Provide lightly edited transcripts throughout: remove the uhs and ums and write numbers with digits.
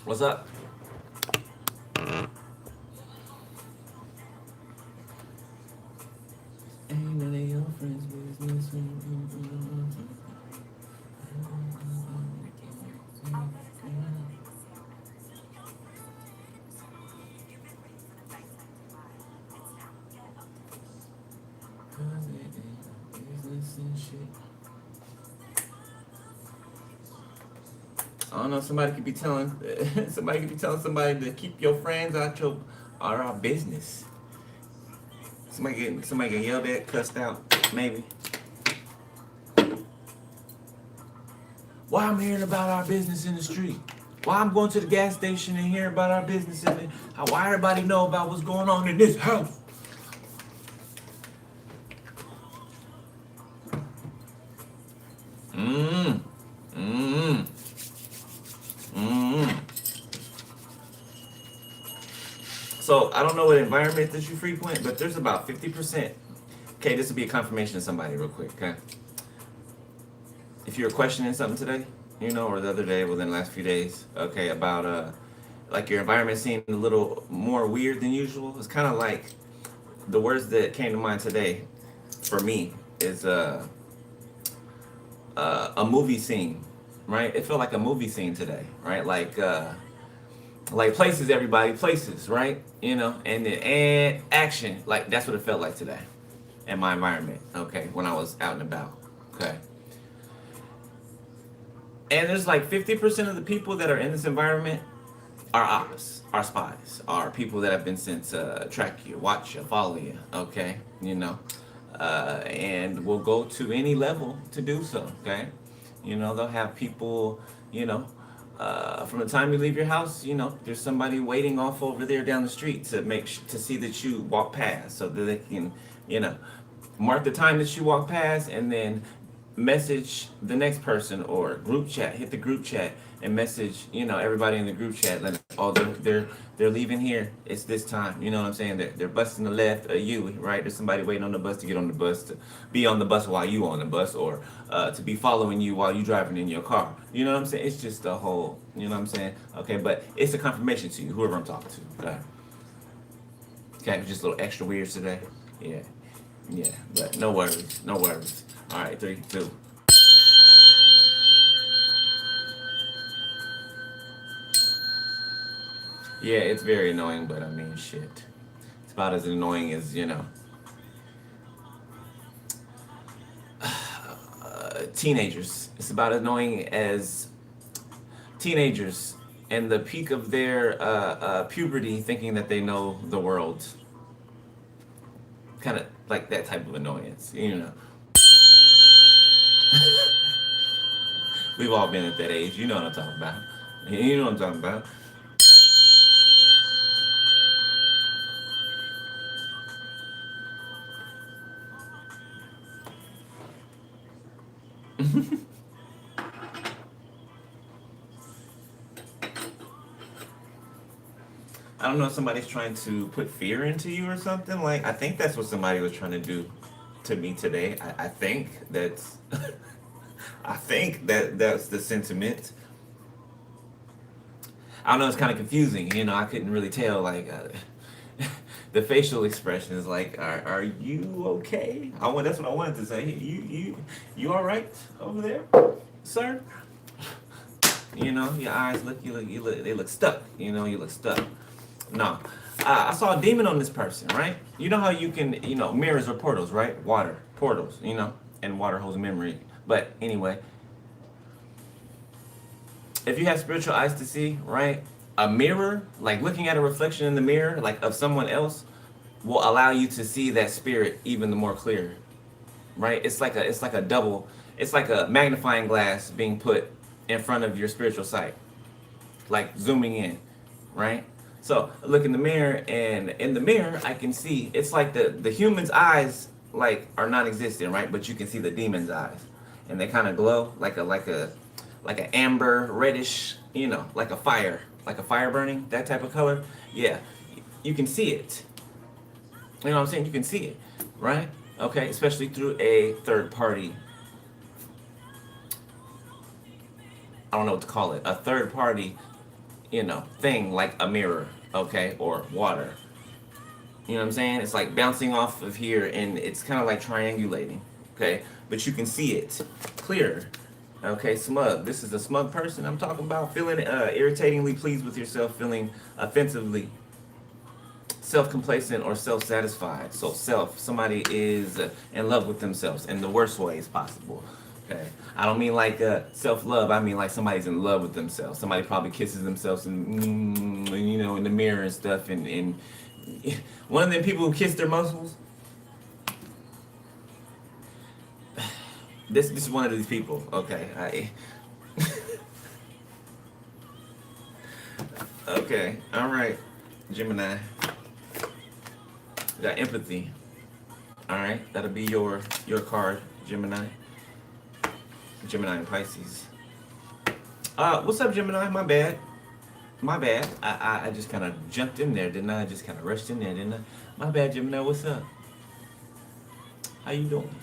What's up? Ain't none of your friends' business. I don't know. Somebody could be telling somebody to keep your friends out your our business. Somebody get yelled at, cussed out, maybe. Why I'm hearing about our business in the street? Why I'm going to the gas station and hearing about our business and why everybody know about what's going on in this house? Mmm. Mmm. Mmm. So I don't know what environment that you frequent, but there's about 50%. Okay, this will be a confirmation of somebody real quick, okay? If you were questioning something today, or the other day, within the last few days, okay, about like your environment seemed a little more weird than usual. It's kind of like the words that came to mind today for me is a movie scene, right? It felt like a movie scene today, right? Like places, everybody places, right? And then and action, like that's what it felt like today in my environment. Okay, when I was out and about. Okay, and there's like 50% of the people that are in this environment are ops, are spies, are people that have been sent to track you, watch you, follow you. Okay, and will go to any level to do so. Okay, they'll have people, you know, from the time you leave your house, there's somebody waiting off over there down the street to to see that you walk past, so that they can, you know, mark the time that you walk past, and then message the next person or group chat, hit the group chat and message, everybody in the group chat, like, oh, they're leaving here. It's this time. You know what I'm saying? They're busting the left of you, right? There's somebody waiting on the bus to get on the bus, to be on the bus while you on the bus, or to be following you while you driving in your car. You know what I'm saying? It's just a whole, you know what I'm saying? Okay, but it's a confirmation to you, whoever I'm talking to. Okay, okay, just a little extra weird today. Yeah, yeah, but no worries, no worries. All right, three, two. Yeah, it's very annoying, but I mean, shit. It's about as annoying as, teenagers. It's about as annoying as teenagers and the peak of their puberty thinking that they know the world. Kind of like that type of annoyance. We've all been at that age. You know what I'm talking about. You know what I'm talking about. I don't know if somebody's trying to put fear into you or something. Like, I think that's what somebody was trying to do to me today. I think that's I think that's the sentiment. I don't know. It's kind of confusing. I couldn't really tell. Like, the facial expression is like, are you okay? That's what I wanted to say. You all right over there, sir? Your eyes they look stuck. You look stuck. No, I saw a demon on this person, right? You know how you can, mirrors or portals, right? Water portals, and water holds memory. But anyway, if you have spiritual eyes to see, right, a mirror, like looking at a reflection in the mirror, like of someone else, will allow you to see that spirit even the more clear, right? It's like a double, it's like a magnifying glass being put in front of your spiritual sight, like zooming in, right? So I look in the mirror, and in the mirror I can see it's like the human's eyes like are non-existent, right? But you can see the demon's eyes, and they kind of glow like an amber reddish, like a fire burning, that type of color. Yeah, you can see it. You know what I'm saying? You can see it, right? Okay, especially through a third party. I don't know what to call it. A third party, thing like a mirror, okay, or water. You know what I'm saying? It's like bouncing off of here, and it's kind of like triangulating, okay? But you can see it clearer. Okay, smug. This is a smug person I'm talking about. Feeling irritatingly pleased with yourself, feeling offensively self-complacent or self-satisfied. So somebody is in love with themselves in the worst ways possible. Okay, I don't mean like self-love. I mean like somebody's in love with themselves. Somebody probably kisses themselves and in the mirror and stuff. And one of them people who kiss their muscles. This is one of these people. Okay, okay, all right, Gemini. Got empathy. All right, that'll be your card, Gemini. Gemini and Pisces. What's up, Gemini? My bad. My bad. I just kind of jumped in there, didn't I? I just kind of rushed in there, didn't I? My bad, Gemini. What's up? How you doing?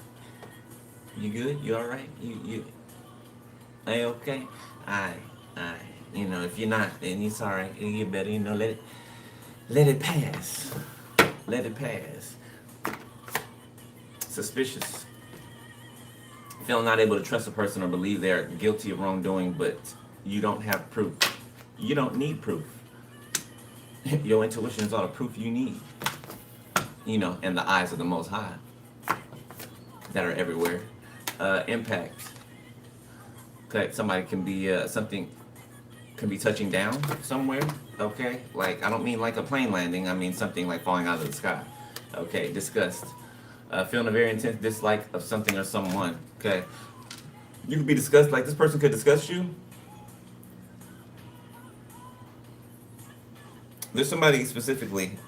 You good? You all right? You? Hey, okay. I. If you're not, then it's all right. It'll get better. Let it pass. Let it pass. Suspicious. Feeling not able to trust a person or believe they're guilty of wrongdoing, but you don't have proof. You don't need proof. Your intuition is all the proof you need. In the eyes of the Most High that are everywhere. Impact. Okay, somebody can be something can be touching down somewhere. Okay, like I don't mean like a plane landing. I mean something like falling out of the sky. Okay, disgust. Feeling a very intense dislike of something or someone. Okay, you could be disgusted. Like this person could disgust you. There's somebody specifically.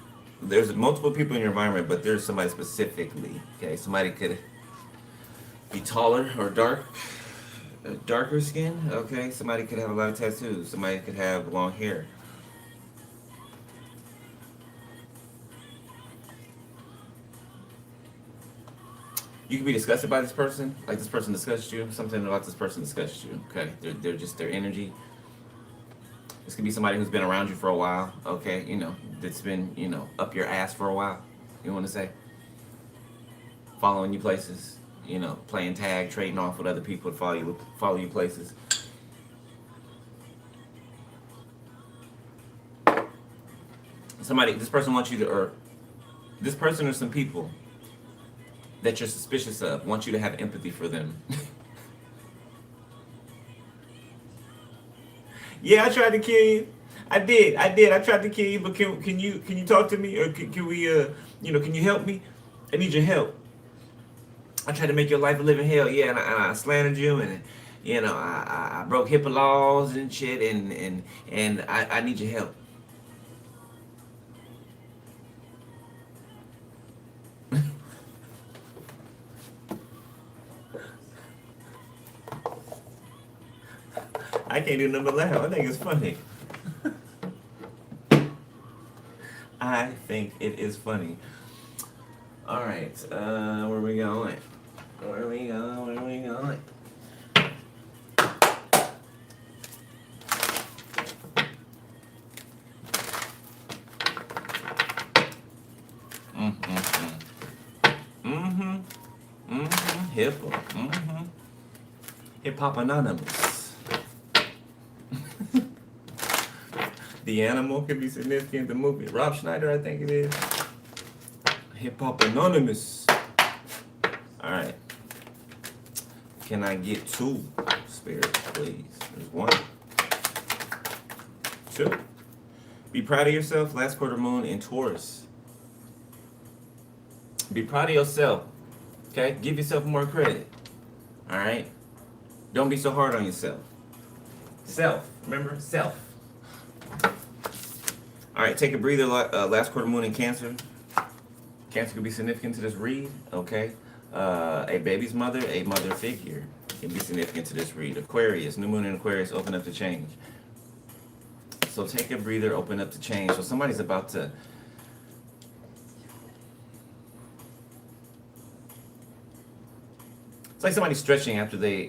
There's multiple people in your environment, but there's somebody specifically. Okay, somebody could be taller or darker skin. Okay, somebody could have a lot of tattoos. Somebody could have long hair. You can be disgusted by this person, like this person disgusts you. Something about this person disgusts you. Okay, they're just their energy. This could be somebody who's been around you for a while. Okay, that's been up your ass for a while. You want to say, following you places. Playing tag, trading off with other people to follow you places. This person wants you to, or this person or some people that you're suspicious of want you to have empathy for them. Yeah, I tried to kill you. I did. I tried to kill you, but can you talk to me, or can we can you help me? I need your help. I tried to make your life a living hell, yeah, and I slandered you, and I broke HIPAA laws and shit, and I need your help. I can't do nothing but laugh. I think it's funny. I think it is funny. All right, where are we going? Where are we going? Hip Hop Anonymous. The animal could be significant. The movie. Rob Schneider, I think it is. Hip Hop Anonymous. All right. Can I get 2 spirits, please? There's 1. 2. Be proud of yourself. Last quarter moon in Taurus. Be proud of yourself. Okay? Give yourself more credit. All right? Don't be so hard on yourself. Self. Remember? Self. All right. Take a breather. Last quarter moon in Cancer. Cancer could be significant to this read. Okay? A baby's mother, a mother figure can be significant to this read. Aquarius. New moon in Aquarius. Open up to change. So take a breather. Open up to change. So somebody's about to... It's like somebody stretching after they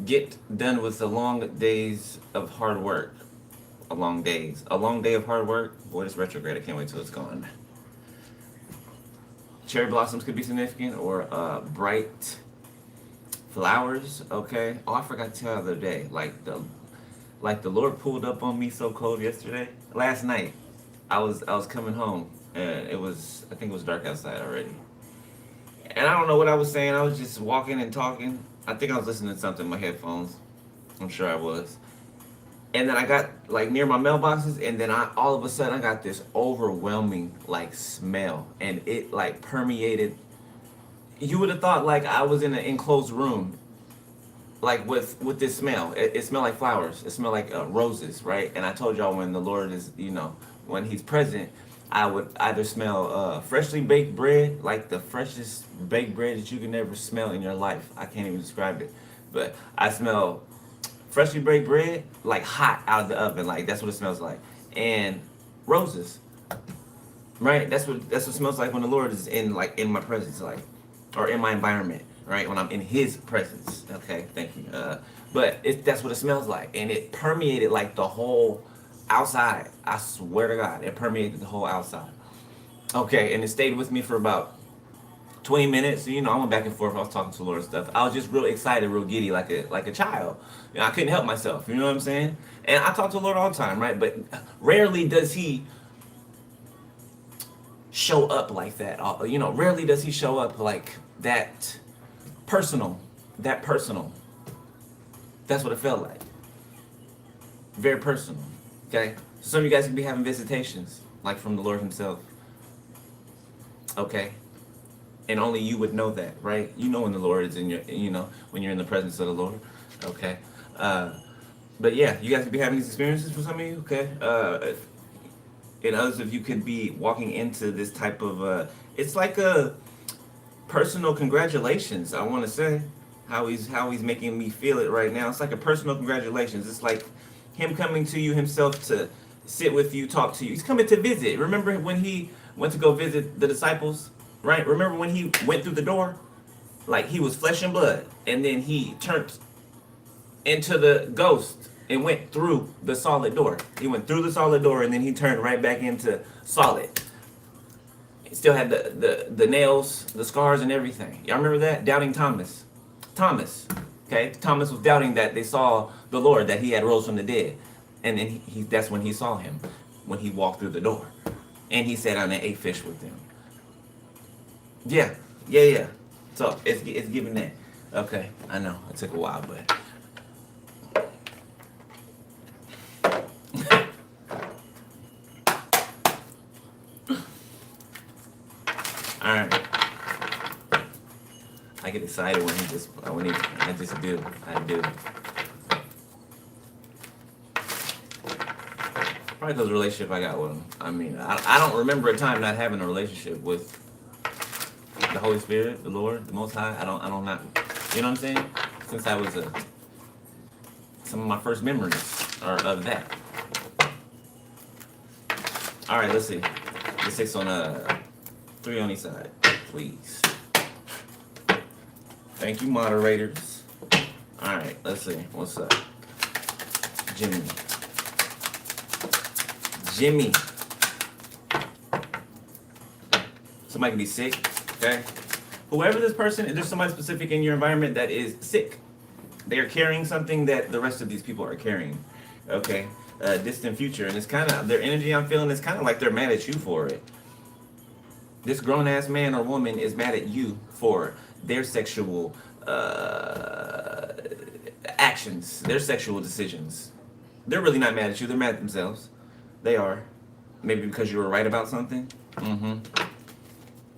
get done with the long days of hard work. a long day of hard work. Boy, this retrograde, I can't wait till it's gone. Cherry blossoms could be significant, or bright flowers. Okay. Oh, I forgot to tell you the other day. Like the Lord pulled up on me so cold yesterday. Last night, I was coming home, and I think it was dark outside already. And I don't know what I was saying. I was just walking and talking. I think I was listening to something in my headphones. I'm sure I was. And then I got like near my mailboxes, and then all of a sudden I got this overwhelming like smell, and it like permeated. You would have thought like I was in an enclosed room, like with this smell. It smelled like flowers. It smelled like roses, right? And I told y'all, when the Lord is, when He's present, I would either smell freshly baked bread, like the freshest baked bread that you can ever smell in your life. I can't even describe it, but I smell freshly baked bread, like hot out of the oven, like that's what it smells like, and roses, right? That's what it smells like when the Lord is in my presence, like, or in my environment, right? When I'm in His presence. Okay, thank you. But that's what it smells like, and it permeated like the whole outside. I swear to God, it permeated the whole outside. Okay, and it stayed with me for about 20 minutes. I went back and forth. I was talking to the Lord and stuff. I was just real excited, real giddy, like a child. I couldn't help myself. You know what I'm saying? And I talk to the Lord all the time, right? But rarely does He show up like that. Rarely does He show up like that personal. That personal. That's what it felt like. Very personal. Okay? Some of you guys could be having visitations, like from the Lord Himself. Okay? And only you would know that, right? You know when the Lord is in your, when you're in the presence of the Lord. Okay? But yeah, you guys could be having these experiences for some of you, okay? And others of you could be walking into this type of, it's like a personal congratulations, I want to say. How he's making me feel it right now. It's like a personal congratulations. It's like Him coming to you Himself to sit with you, talk to you. He's coming to visit. Remember when He went to go visit the disciples? Right? Remember when He went through the door? Like He was flesh and blood. And then He turned into the ghost and went through the solid door. He went through the solid door, and then He turned right back into solid. He still had the nails, the scars, and everything. Y'all remember that? Doubting Thomas. Okay? Thomas was doubting that they saw the Lord, that He had rose from the dead. And then that's when he saw Him, when He walked through the door. And He sat down and ate fish with them. Yeah. So it's giving that. Okay, I know it took a while, but all right. I get excited when I just do. I do. Probably because of the relationship I got with Him. I mean, I don't remember a time not having a relationship with the Holy Spirit, the Lord, the Most High. I don't not, you know what I'm saying? Since I was some of my first memories are of that. All right, let's see. The 6 on 3 on each side, please. Thank you, moderators. All right, let's see. What's up? Jimmy. Somebody can be sick. Okay? Whoever this person is, there's somebody specific in your environment that is sick. They are carrying something that the rest of these people are carrying. Okay? Distant future. And it's kind of, their energy I'm feeling is kind of like they're mad at you for it. This grown-ass man or woman is mad at you for their sexual actions, their sexual decisions. They're really not mad at you. They're mad at themselves. They are. Maybe because you were right about something.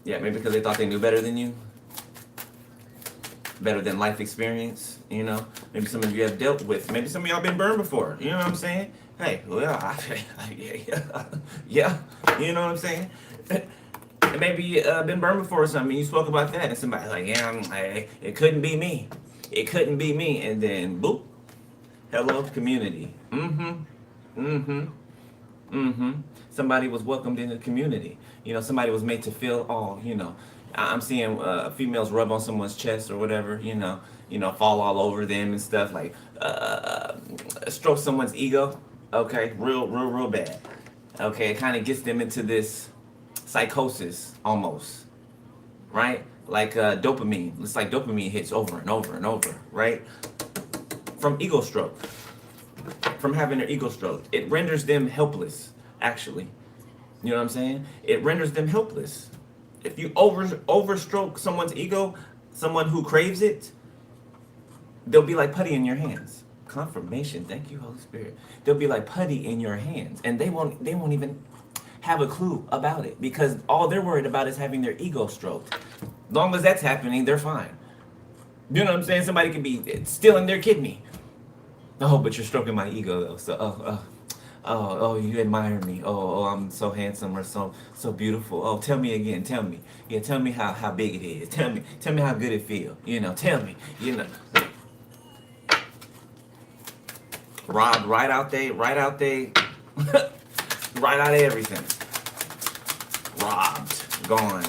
Yeah, maybe because they thought they knew better than you. Better than life experience, Maybe some of you have dealt with. Maybe some of y'all been burned before. You know what I'm saying? Hey, well, yeah. You know what I'm saying? Maybe been burned before or something. You spoke about that, and somebody's like, yeah, it couldn't be me. It couldn't be me. And then, boop. Hello, community. Somebody was welcomed in the community. Somebody was made to feel all, I'm seeing females rub on someone's chest or whatever, fall all over them and stuff, like stroke someone's ego. Okay, real bad. Okay, it kind of gets them into this psychosis almost, right? Like dopamine. It's like dopamine hits over and over and over, right? From ego stroke, from having their ego stroke, it renders them helpless. Actually, you know what I'm saying? It renders them helpless. If you overstroke someone's ego, someone who craves it, they'll be like putty in your hands. Confirmation. Thank you, Holy Spirit. They'll be like putty in your hands, and they won't even have a clue about it because all they're worried about is having their ego stroked. Long as that's happening, they're fine. You know what I'm saying? Somebody could be stealing their kidney. Oh, but you're stroking my ego though. So, you admire me. I'm so handsome or so beautiful. Oh, tell me again. Tell me. Yeah, tell me how big it is. Tell me how good it feels. Tell me. Robbed right out there, right out of everything. Robbed, gone.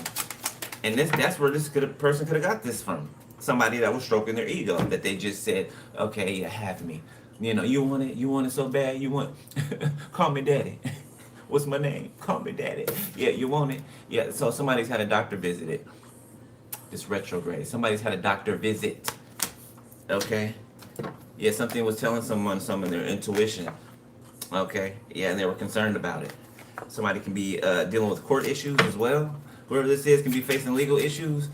And that's where this person could have got this from. Somebody that was stroking their ego, that they just said, okay, you have me. You want it so bad, you want, call me daddy. What's my name? Call me daddy. Yeah, you want it? Yeah, so somebody's had a doctor visit it. It's retrograde. Somebody's had a doctor visit. Okay? Yeah, something was telling someone some of their intuition. Okay? Yeah, and they were concerned about it. Somebody can be dealing with court issues as well. Whoever this is can be facing legal issues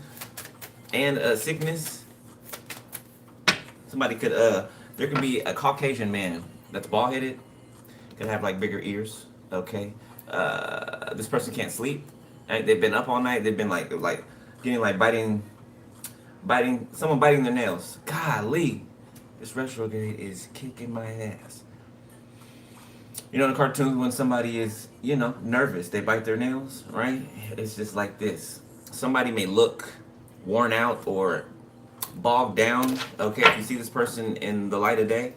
and sickness. Somebody could, there could be a Caucasian man that's bald-headed, could have like bigger ears. Okay? This person can't sleep. Right? They've been up all night. They've been like getting like biting, someone biting their nails. Golly. This retrograde is kicking my ass. In the cartoons when somebody is, nervous, they bite their nails, right? It's just like this. Somebody may look worn out or bogged down. Okay, if you see this person in the light of day,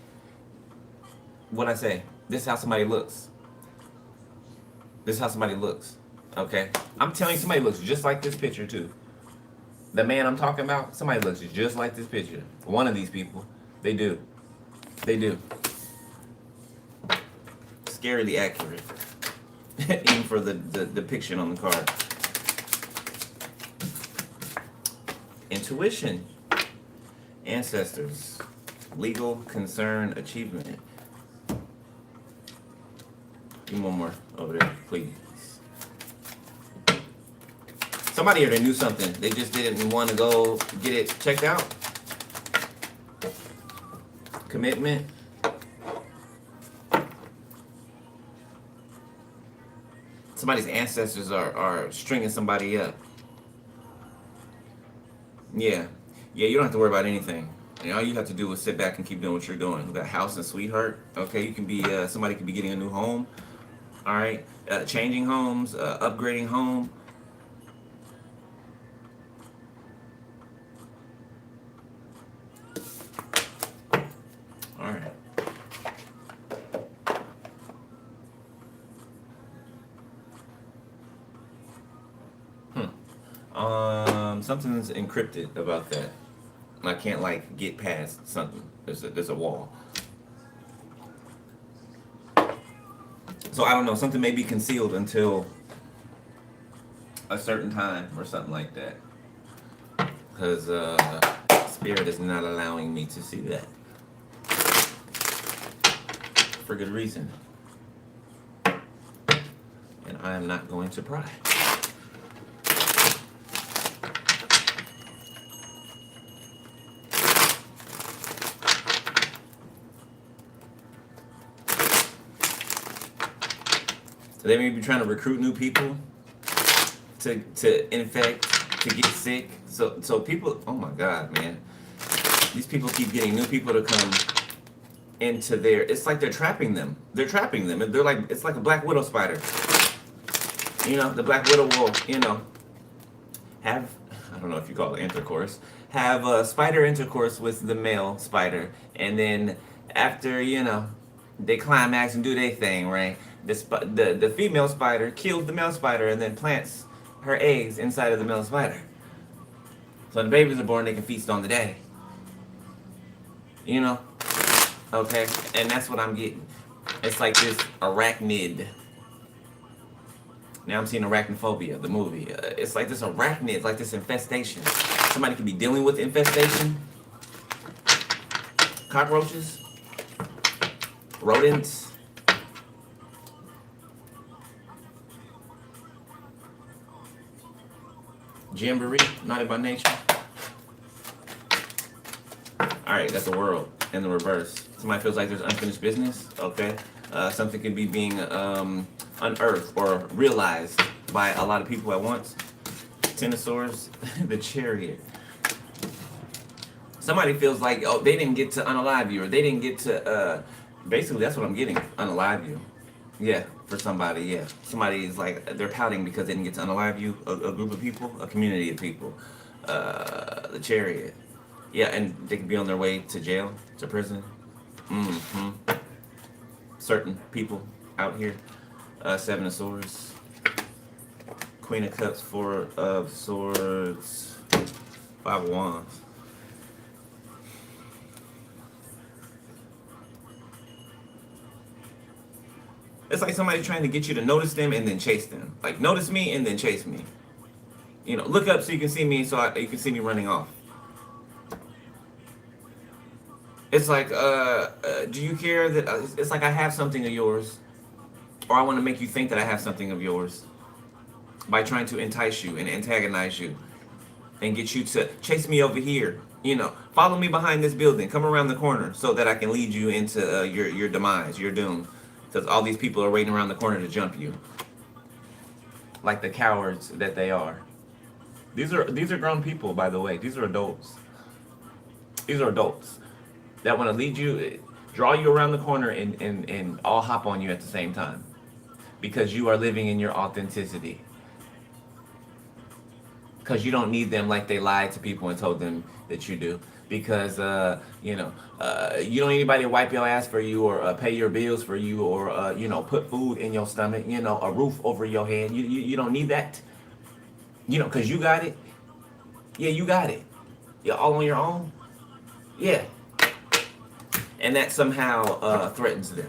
what'd I say? This is how somebody looks. This is how somebody looks. Okay? I'm telling you, somebody looks just like this picture too. The man I'm talking about, somebody looks just like this picture. One of these people. They do. They do. Scarily accurate. Even for the depiction on the card. Intuition. Ancestors. Legal concern achievement. Give me one more over there, please. Somebody here that knew something. They just didn't want to go get it checked out. Commitment. Somebody's ancestors are stringing somebody up. Yeah, you don't have to worry about anything. All you have to do is sit back and keep doing what you're doing. That house and sweetheart. Okay, you can be somebody could be getting a new home. All right, changing homes, upgrading home. All right. Something's encrypted about that. I can't get past something. There's a wall. So I don't know. Something may be concealed until a certain time or something like that. Because Spirit is not allowing me to see that. For good reason. And I am not going to pry. So they may be trying to recruit new people to infect, to get sick. So people, oh my God, man. These people keep getting new people to come into it's like they're trapping them. They're trapping them. They're like, it's like a black widow spider. The black widow will, have, I don't know if you call it intercourse, have a spider intercourse with the male spider. And then after, they climax and do their thing, right? The female spider kills the male spider and then plants her eggs inside of the male spider. So when the babies are born, they can feast on the daddy. Okay? And that's what I'm getting. It's like this arachnid. Now I'm seeing Arachnophobia, the movie. It's like this arachnid, it's like this infestation. Somebody could be dealing with infestation. Cockroaches, rodents. Jamboree, naughty by nature. Alright, that's the world in the reverse. Somebody feels like there's unfinished business. Okay. Something could be being unearthed or realized by a lot of people at once. Tenosaurs, the chariot. Somebody feels like, oh, they didn't get to unalive you, or they didn't get to, basically that's what I'm getting, unalive you. Yeah, for somebody, yeah. Somebody is like, they're pouting because they didn't get to unalive you, a group of people, a community of people. The chariot. Yeah, and they could be on their way to jail, to prison. Mm-hmm. Certain people out here. Seven of Swords. Queen of Cups, Four of Swords. Five of Wands. It's like somebody trying to get you to notice them and then chase them. Like, notice me and then chase me. You know, look up so you can see me, so you can see me running off. It's like, do you care that, it's like I have something of yours, or I want to make you think that I have something of yours by trying to entice you and antagonize you and get you to chase me over here. You know, follow me behind this building, come around the corner so that I can lead you into your demise, your doom. Because all these people are waiting around the corner to jump you. Like the cowards that they are. These are grown people, by the way. These are adults. These are adults that want to lead you, draw you around the corner and all hop on you at the same time. Because you are living in your authenticity. Because you don't need them like they lied to people and told them that you do. Because, you don't need anybody to wipe your ass for you, or pay your bills for you, or, put food in your stomach, a roof over your head. You don't need that. Because you got it. Yeah, you got it. You're all on your own. Yeah. And that somehow threatens them.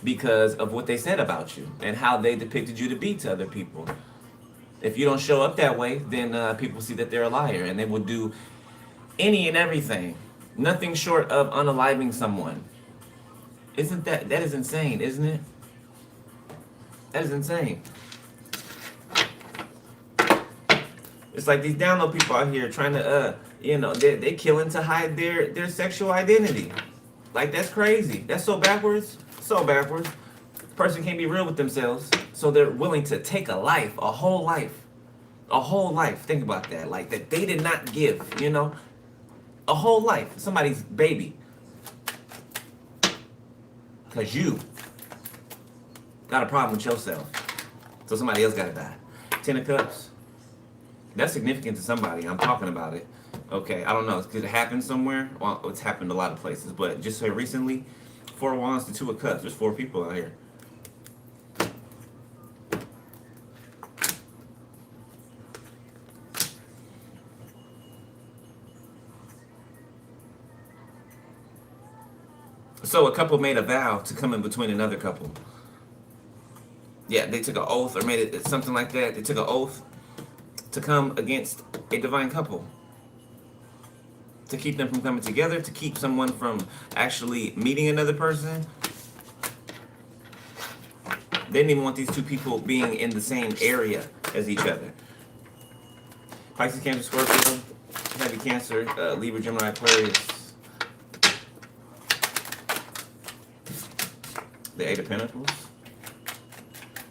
Because of what they said about you and how they depicted you to be to other people. If you don't show up that way, then people see that they're a liar, and they will do any and everything, nothing short of unaliving someone. That is insane, isn't it? That is insane. It's like these download people out here trying to, they're killing to hide their sexual identity. Like, that's crazy. That's so backwards. So backwards. Person can't be real with themselves, so they're willing to take a life, a whole life. A whole life. Think about that. Like, that they did not give, a whole life, somebody's baby. Because you got a problem with yourself. So somebody else got to die. Ten of Cups. That's significant to somebody. I'm talking about it. Okay, I don't know. Could it happen somewhere? Well, it's happened a lot of places. But just so recently, Four of Wands to Two of Cups. There's four people out here. So a couple made a vow to come in between another couple. Yeah, they took an oath, or made it something like that. They took an oath to come against a divine couple. To keep them from coming together, to keep someone from actually meeting another person. They didn't even want these two people being in the same area as each other. Pisces, Cancer, Scorpio, Heavy Cancer, Libra, Gemini, Aquarius. The Eight of Pentacles.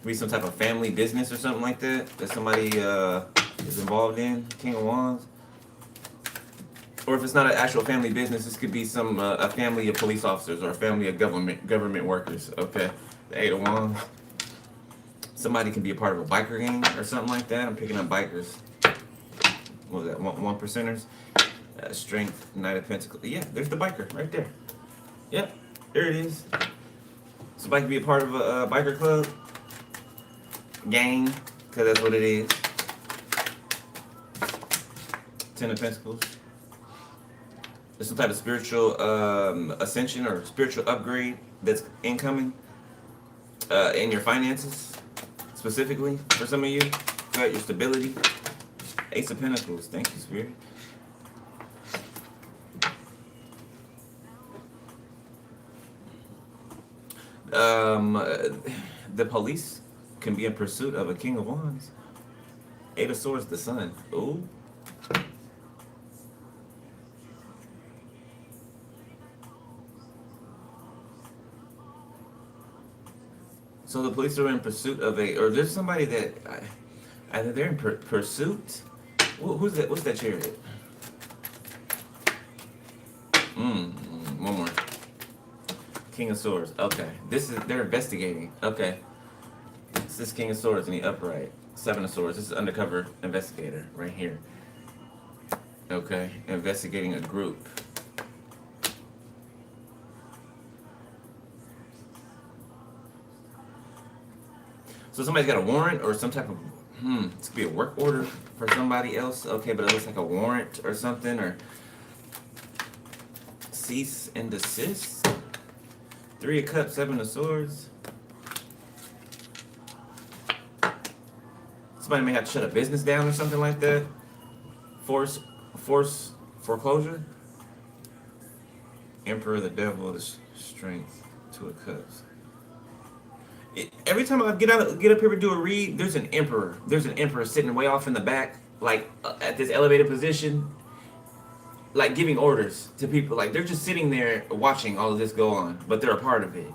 Be some type of family business or something like that somebody is involved in. King of Wands. Or if it's not an actual family business, this could be some a family of police officers or a family of government workers. Okay, the Eight of Wands. Somebody can be a part of a biker gang or something like that. I'm picking up bikers. What was that? One percenters. Strength, Knight of Pentacles. Yeah, there's the biker right there. Yep, there it is. Somebody can be a part of a biker club, gang, because that's what it is. Ten of Pentacles. There's some type of spiritual ascension or spiritual upgrade that's incoming in your finances, specifically for some of you. Got your stability. Ace of Pentacles. Thank you, Spirit. The police can be in pursuit of a King of Wands. Eight of Swords, the Sun. Ooh. So the police are in pursuit of or there's somebody that, either they're in pursuit. Who's that? What's that chariot? One more. King of Swords. Okay. They're investigating. Okay. This is King of Swords in the upright. Seven of Swords. This is undercover investigator right here. Okay. Investigating a group. So somebody's got a warrant or some type of, this could be a work order for somebody else. Okay, but it looks like a warrant or something, or cease and desist. Three of Cups, Seven of Swords. Somebody may have to shut a business down or something like that. Force foreclosure. Emperor, the Devil, the Strength, Two of Cups. Every time I get up here and do a read, there's an emperor. There's an emperor sitting way off in the back, like at this elevated position, like giving orders to people. Like they're just sitting there watching all of this go on, but they're a part of it.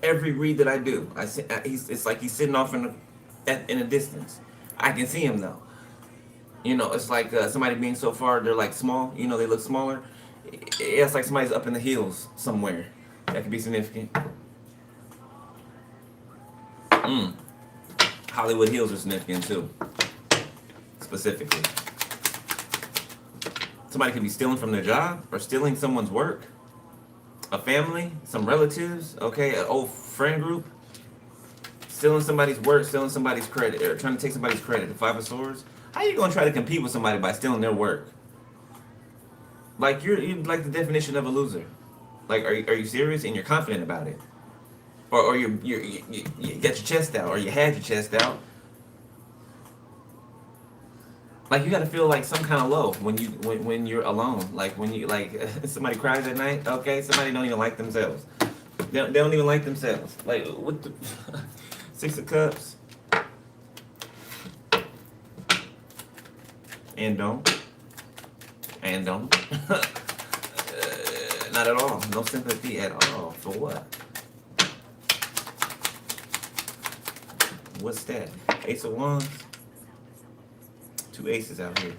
Every read that I do, it's like he's sitting off in a distance. I can see him though. You know, it's like somebody being so far, they're like small. You know, they look smaller. It's like somebody's up in the hills somewhere. That could be significant. Hollywood Hills are significant too. Specifically. Somebody could be stealing from their job or stealing someone's work. A family, some relatives, okay, an old friend group. Stealing somebody's work, stealing somebody's credit, or trying to take somebody's credit. The Five of Swords. How are you going to try to compete with somebody by stealing their work? Like you're like the definition of a loser. Like are you serious and you're confident about it, or you got your chest out, or you had your chest out. Like you got to feel like some kind of low when you're alone. Like when you somebody cries at night. Okay, somebody don't even like themselves. They don't even like themselves. Like what the Six of Cups and don't. Not at all. No sympathy at all. For what? What's that? Ace of Wands. Two aces out here.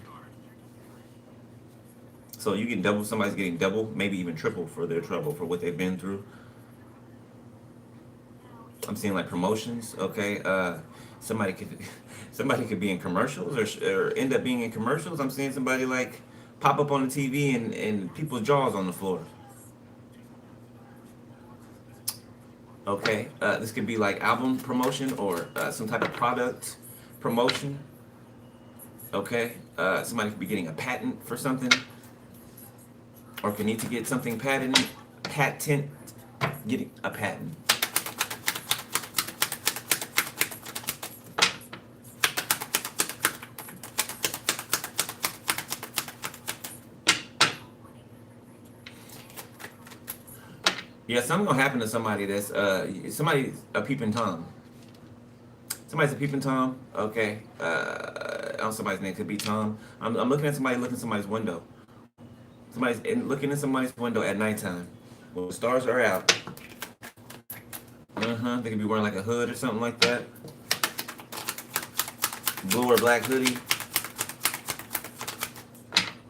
So you get double. Somebody's getting double, maybe even triple for their trouble, for what they've been through. I'm seeing like promotions. Okay. Somebody could be in commercials or end up being in commercials. I'm seeing somebody like pop up on the TV and people's jaws on the floor. Okay, this could be like album promotion or some type of product promotion. Okay, somebody could be getting a patent for something, or could need to get something patented. Getting a patent. Yeah, something gonna happen to somebody that's somebody's a peeping Tom. Somebody's a peeping Tom. Okay, I don't know, somebody's name could be Tom. I'm looking at somebody looking at somebody's window. Somebody's looking in somebody's window at nighttime when the stars are out. They could be wearing like a hood or something like that. Blue or black hoodie.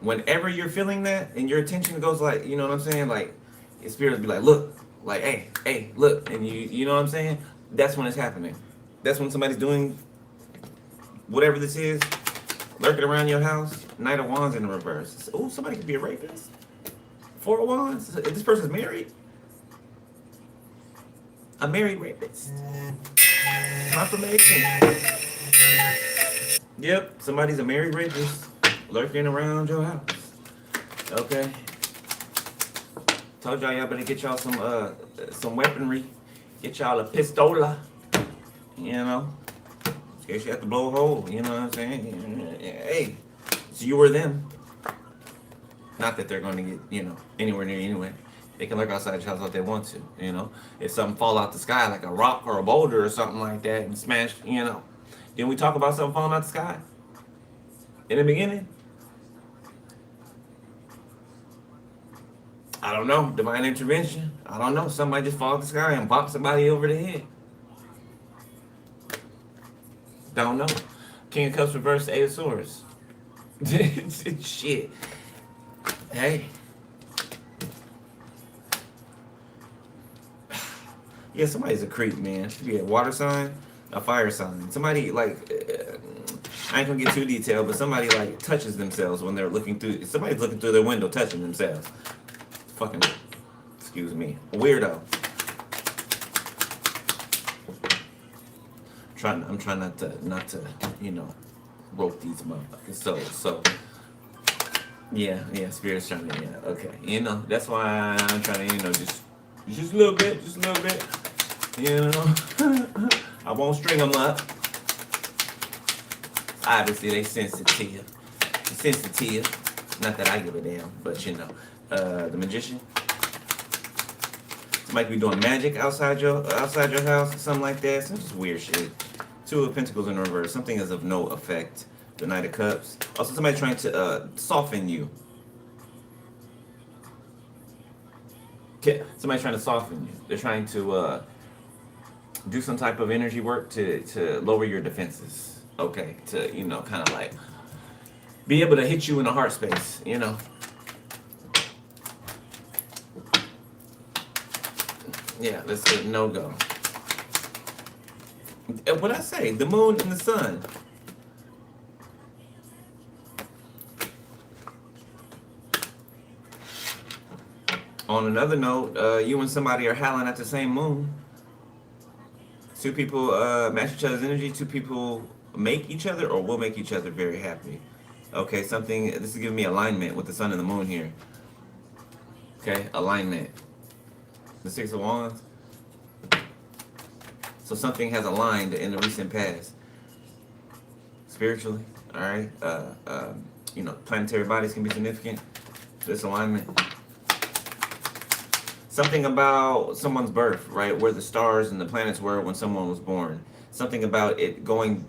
Whenever you're feeling that and your attention goes like, you know what I'm saying, like. Your spirit will be like, look, like, hey, look, and you know what I'm saying? That's when it's happening. That's when somebody's doing whatever this is, lurking around your house. Knight of Wands in the reverse. Oh, somebody could be a rapist. Four of Wands. If this person's married. A married rapist. Confirmation. Yep, somebody's a married rapist lurking around your house. Okay. Told y'all better get y'all some weaponry. Get y'all a pistola. You know. In case you have to blow a hole. You know what I'm saying? Hey. So you were them. Not that they're going to get, anywhere near you anyway. They can lurk outside your house if they want to, If something fall out the sky, like a rock or a boulder or something like that, and smash. Didn't we talk about something falling out the sky? In the beginning? I don't know. Divine intervention. I don't know. Somebody just fall out the sky and bop somebody over the head. Don't know. King of Cups reversed, Eight of Swords. Shit. Hey. Yeah, somebody's a creep, man. Should be a water sign, a fire sign. Somebody, I ain't gonna get too detailed, but somebody, touches themselves when they're looking through. Somebody's looking through their window touching themselves. Fucking, excuse me. Weirdo. I'm trying not to, rope these motherfuckers. So. Yeah, Spirit's trying to, okay. That's why I'm trying to, just a little bit, I won't string them up. Obviously, they sensitive. Not that I give a damn, but, the magician. Might be doing magic outside your house or something like that. Some just weird shit. Two of Pentacles in reverse. Something is of no effect. The Knight of Cups. Also, somebody trying to soften you. Yeah, somebody's trying to soften you. They're trying to do some type of energy work to lower your defenses. Okay, to kind of be able to hit you in the heart space. Yeah, let's get no go. What I say? The moon and the sun. On another note, you and somebody are howling at the same moon. Two people match each other's energy. Two people make each other or will make each other very happy. Okay, this is giving me alignment with the sun and the moon here. Okay, alignment. The Six of Wands. So something has aligned in the recent past. Spiritually, all right? Planetary bodies can be significant. This alignment. Something about someone's birth, right? Where the stars and the planets were when someone was born. Something about it going...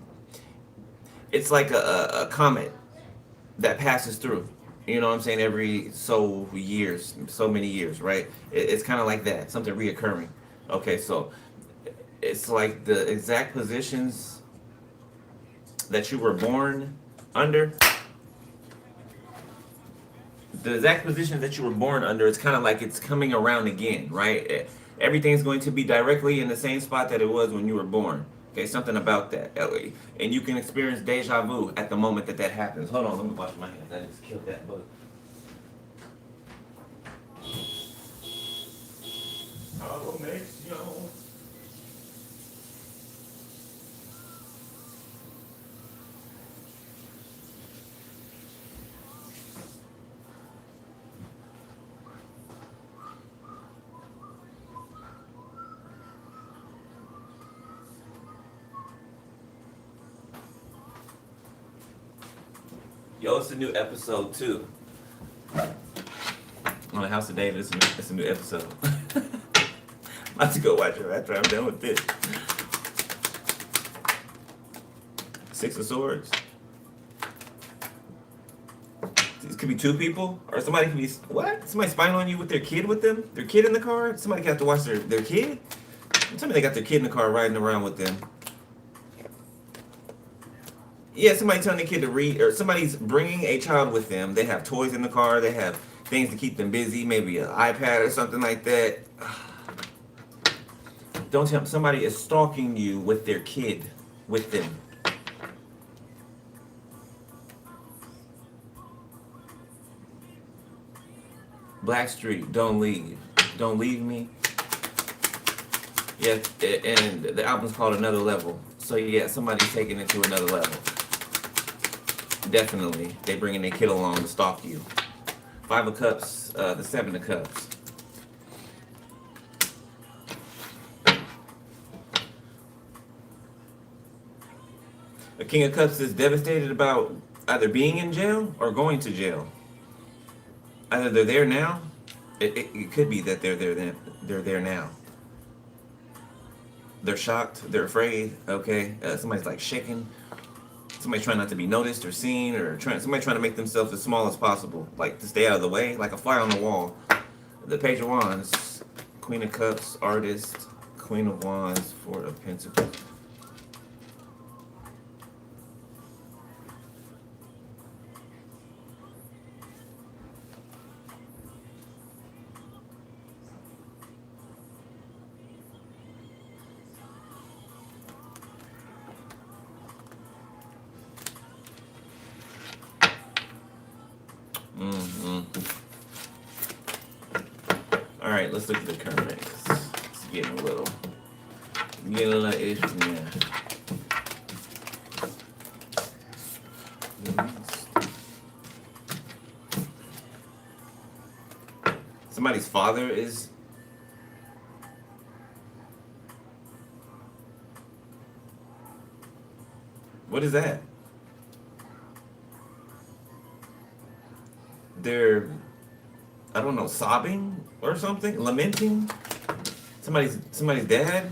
It's like a comet that passes through. You know what I'm saying? Every so many years, right? It's kind of like that. Something reoccurring. Okay, so it's like the exact positions that you were born under. The exact position that you were born under, it's kind of like it's coming around again, right? Everything's going to be directly in the same spot that it was when you were born. Okay, something about that. And you can experience deja vu at the moment that happens. Hold on, let me wash my hands. I just killed that bug. Oh, makes you know. Yo, it's a new episode too. On the House of David, it's a new episode. I'm about to go watch it after I'm done with this. Six of Swords. This could be two people, or somebody could be what? Somebody spying on you with their kid with them? Their kid in the car? Somebody could have to watch their kid? Tell me they got their kid in the car riding around with them. Yeah, somebody telling the kid to read, or somebody's bringing a child with them. They have toys in the car. They have things to keep them busy, maybe an iPad or something like that. Don't tell them somebody is stalking you with their kid with them. Blackstreet, don't leave. Don't leave me. Yeah, and the album's called Another Level. So yeah, somebody's taking it to another level. Definitely, they bringing their kid along to stalk you. Five of Cups, the Seven of Cups. The King of Cups is devastated about either being in jail or going to jail. Either they're there now. It could be that they're there then. They're there now. They're shocked. They're afraid. Okay, somebody's like shaking. Somebody trying not to be noticed or seen, or somebody trying to make themselves as small as possible, like to stay out of the way, like a fly on the wall. The Page of Wands, Queen of Cups, Artist, Queen of Wands, Four of Pentacles. All right, let's look at the current. It's getting a little ish. Yeah. Somebody's father is. What is that? They're, I don't know, sobbing or something, lamenting. Somebody's dad.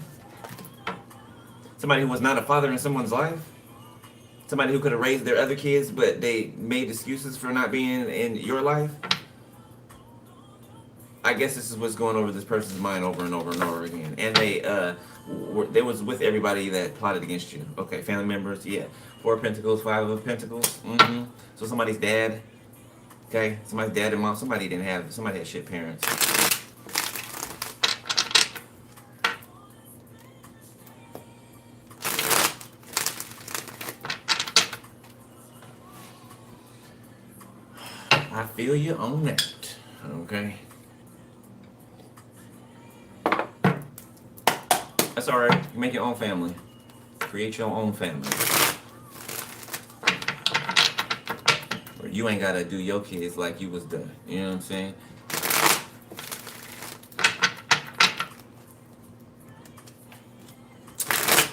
Somebody who was not a father in someone's life. Somebody who could have raised their other kids, but they made excuses for not being in your life. I guess this is what's going over this person's mind over and over and over again. And they was with everybody that plotted against you. Okay, family members, yeah. Four of Pentacles, Five of Pentacles. So somebody's dad. Okay, somebody's dad and mom. Somebody had shit parents. I feel you on that. Okay. That's all right. You make your own family. Create your own family. Or you ain't gotta do your kids like you was done. You know what I'm saying?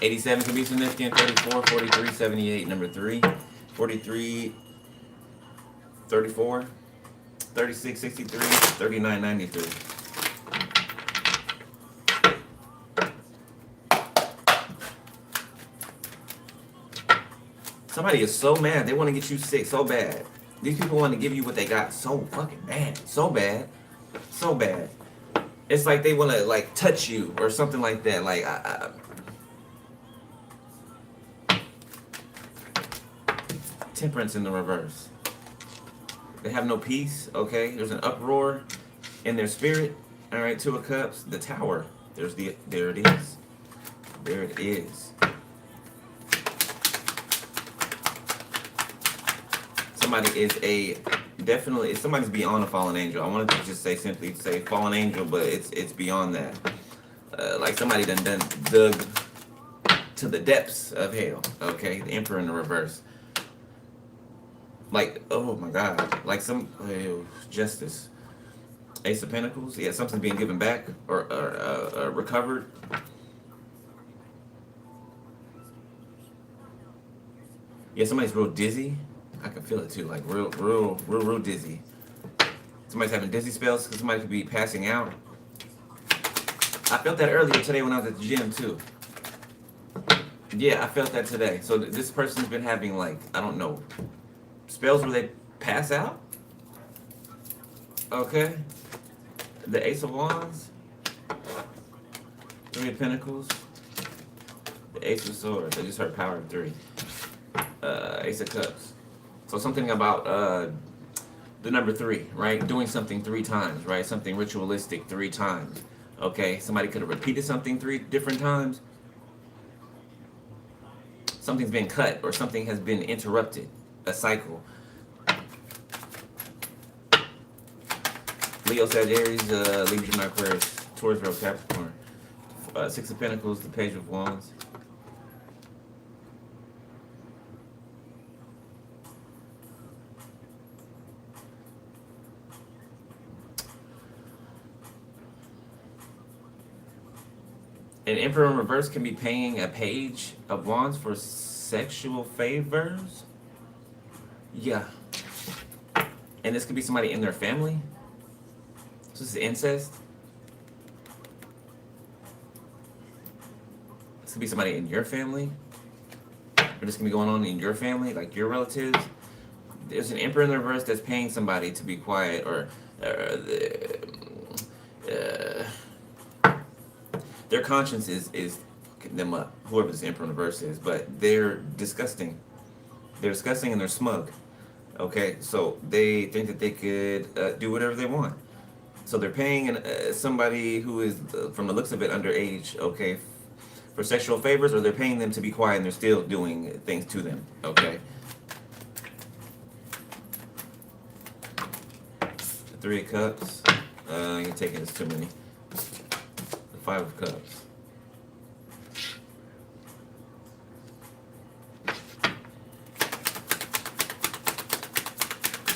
$87 can be significant. 34, 43, 78. Number 3. 43, 34, 36, 63, 39, 93. Somebody is so mad. They want to get you sick so bad. These people want to give you what they got so fucking bad. So bad. So bad. It's like they want to like touch you or something like that. Like, Temperance in the reverse. They have no peace, okay? There's an uproar in their spirit. All right, Two of Cups, the Tower. There it is. There it is. Somebody's beyond a fallen angel. I wanted to just simply say fallen angel, but it's beyond that. Like somebody done dug to the depths of hell. Okay, the Emperor in the reverse. Like, oh my God, like justice. Ace of Pentacles. Yeah, something's being given back or recovered. Yeah, somebody's real dizzy. I can feel it too, like real dizzy. Somebody's having dizzy spells because somebody could be passing out. I felt that earlier today when I was at the gym too. Yeah, I felt that today. So this person's been having like, I don't know, spells where they pass out. Okay. The Ace of Wands. Three of Pentacles. The Ace of Swords. I just heard Power of 3. Ace of Cups. So something about the number 3, right? Doing something 3 times, right? Something ritualistic 3 times. Okay, somebody could have repeated something 3 different times. Something's been cut or something has been interrupted. A cycle. Leo, Sagittarius, Libra, Gemini, Aquarius, Taurus, Virgo, Capricorn. Six of Pentacles, the Page of Wands. An Emperor in reverse can be paying a Page of Wands for sexual favors. Yeah. And this could be somebody in their family. So this is incest. This could be somebody in your family. Or this can be going on in your family, like your relatives. There's an Emperor in the reverse that's paying somebody to be quiet, or their conscience is fucking them up, whoever this Emperor in reverse is, but they're disgusting. They're disgusting and they're smug. Okay, so they think that they could do whatever they want. So they're paying somebody who is, from the looks of it, underage, okay, for sexual favors, or they're paying them to be quiet and they're still doing things to them, okay? The Three of Cups. You're taking this too many. The Five of Cups.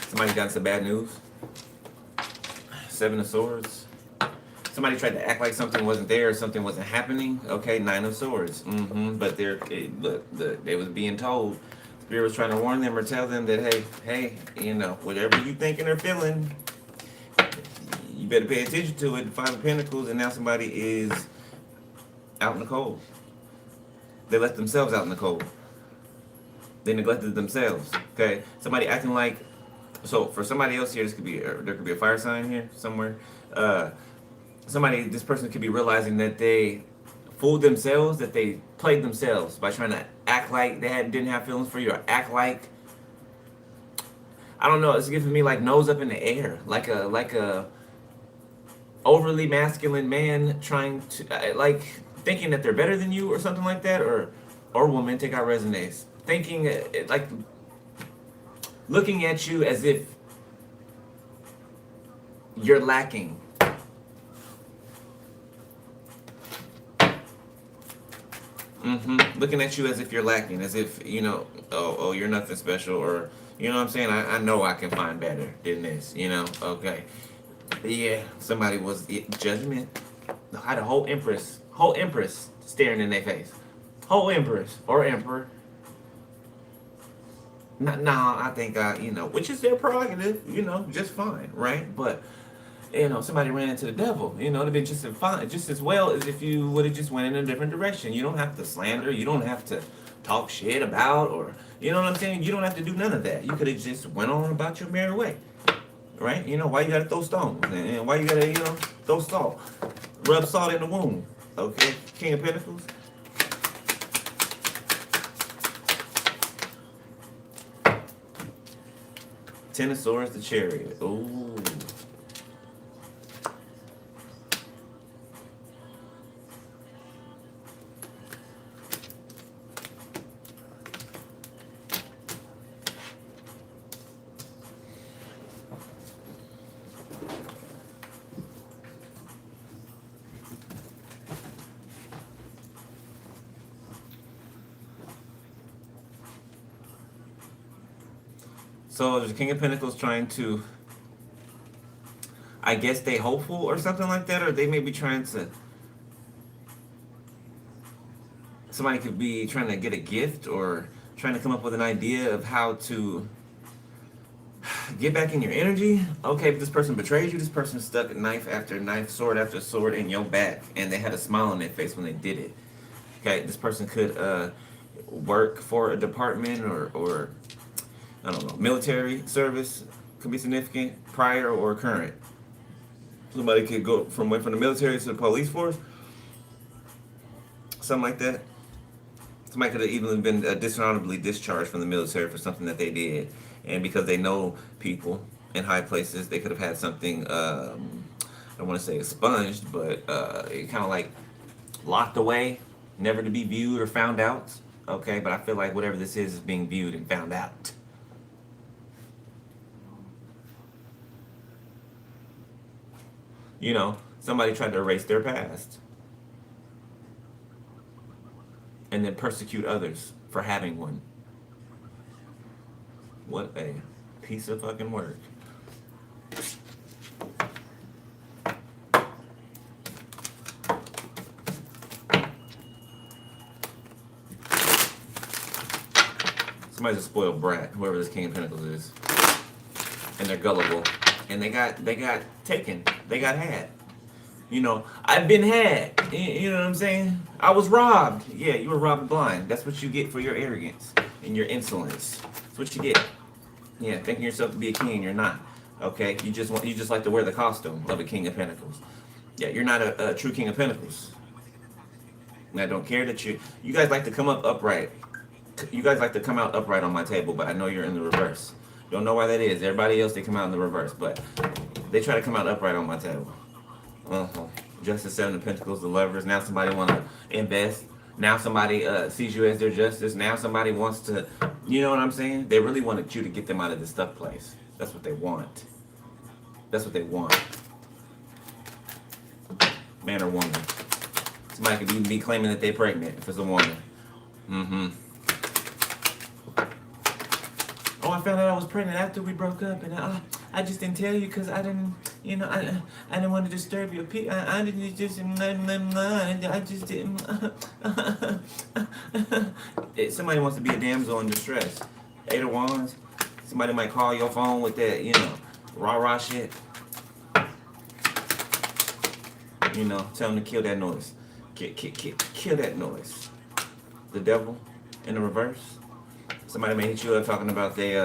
Somebody got some bad news. Seven of Swords. Somebody tried to act like something wasn't there or something wasn't happening. Okay, Nine of Swords. But they was being told. Spirit was trying to warn them or tell them that, hey, whatever you thinking or feeling, you better pay attention to it. Five of Pentacles, and now somebody is out in the cold. They left themselves out in the cold. They neglected themselves. Okay, somebody acting like. So for somebody else here, there could be a fire sign here somewhere. This person could be realizing that they fooled themselves, that they played themselves by trying to act like they didn't have feelings for you, or act like, I don't know, it's giving me like nose up in the air, like a overly masculine man trying to, like, thinking that they're better than you or something like that, or woman, take out resonates, thinking, like, looking at you as if you're lacking. Looking at you as if you're lacking, as if, oh, you're nothing special, or, you know what I'm saying? I know I can find better than this, okay. Yeah, somebody was, judgment. I had a whole empress staring in their face. Whole empress, or emperor. Nah, I think which is their prerogative, just fine, right? But somebody ran into the devil, it'd be just fine, just as well as if you would have just went in a different direction. You don't have to slander, you don't have to talk shit about, or you know what I'm saying? You don't have to do none of that. You could have just went on about your merry way, right? Why you gotta throw stones, and why you gotta throw salt, rub salt in the wound, okay? King of Pentacles. Ten of Swords, the Chariot. Ooh. So there's the King of Pentacles trying to, I guess, stay hopeful or something like that, or they may be trying to, somebody could be trying to get a gift or trying to come up with an idea of how to get back in your energy. Okay, but this person betrayed you. This person stuck knife after knife, sword after sword in your back, and they had a smile on their face when they did it. Okay, this person could work for a department or I don't know, military service could be significant, prior or current. Somebody could went from the military to the police force, something like that. Somebody could have even been dishonorably discharged from the military for something that they did, and because they know people in high places, they could have had something. I don't want to say expunged, but it kind of like locked away, never to be viewed or found out. Okay, but I feel like whatever this is being viewed and found out. Somebody tried to erase their past. and then persecute others for having one. What a piece of fucking work. Somebody's a spoiled brat, whoever this King of Pentacles is. And they're gullible. And they got taken. They got had. You know, I've been had. You know what I'm saying? I was robbed. Yeah, you were robbed blind. That's what you get for your arrogance and your insolence. That's what you get. Yeah, thinking yourself to be a king, you're not. Okay, you just like to wear the costume of a King of Pentacles. Yeah, you're not a true King of Pentacles. And I don't care that you guys like to come up upright. You guys like to come out upright on my table, but I know you're in the reverse. Don't know why that is. Everybody else, they come out in the reverse, but they try to come out upright on my table. Justice, Seven of Pentacles, the Lovers. Now somebody want to invest. Now somebody sees you as their justice. Now somebody wants to, you know what I'm saying? They really wanted you to get them out of this stuck place. That's what they want. That's what they want. Man or woman. Somebody could even be claiming that they're pregnant if it's a woman. Oh, I found out I was pregnant after we broke up, and I just didn't tell you because I didn't, you know, I didn't want to disturb your people. I didn't just, I just didn't. Somebody wants to be a damsel in distress. Eight of Wands. Somebody might call your phone with that, you know, rah-rah shit. You know, tell them to kill that noise. Kill that noise. The Devil in the reverse. Somebody may hit you up talking about they,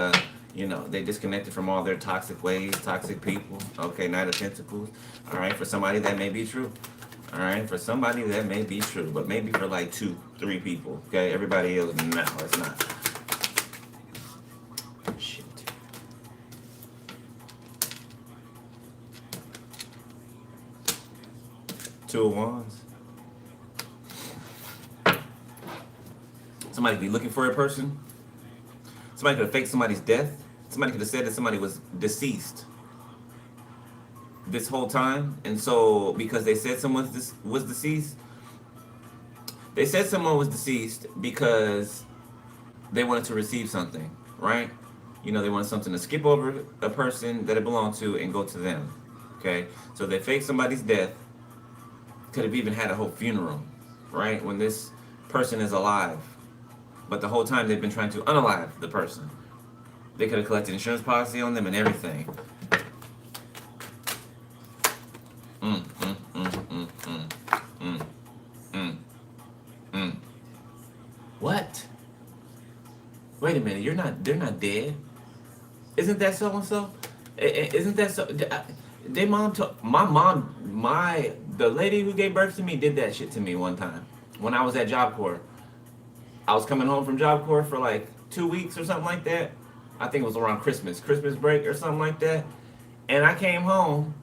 you know, they disconnected from all their toxic ways, toxic people. Okay, Knight of Pentacles. All right, for somebody that may be true. All right, for somebody that may be true, but maybe for like 2, 3 people. Okay, everybody else, no, it's not. Shit. Two of Wands. Somebody could be looking for a person. Somebody could have faked somebody's death. Somebody could have said that somebody was deceased this whole time. And so, because they said someone was deceased, they said someone was deceased because they wanted to receive something, right? You know, they wanted something to skip over a person that it belonged to and go to them, okay? So they faked somebody's death. Could have even had a whole funeral, right? When this person is alive. But the whole time they've been trying to unalive the person. They could have collected insurance policy on them and everything. What? Wait a minute, they're not dead? Isn't that so and so? Isn't that so? They mom told, the lady who gave birth to me did that shit to me one time. When I was at Job Corps. I was coming home from Job Corps for like 2 weeks or something like that. I think it was around Christmas break or something like that. And I came home,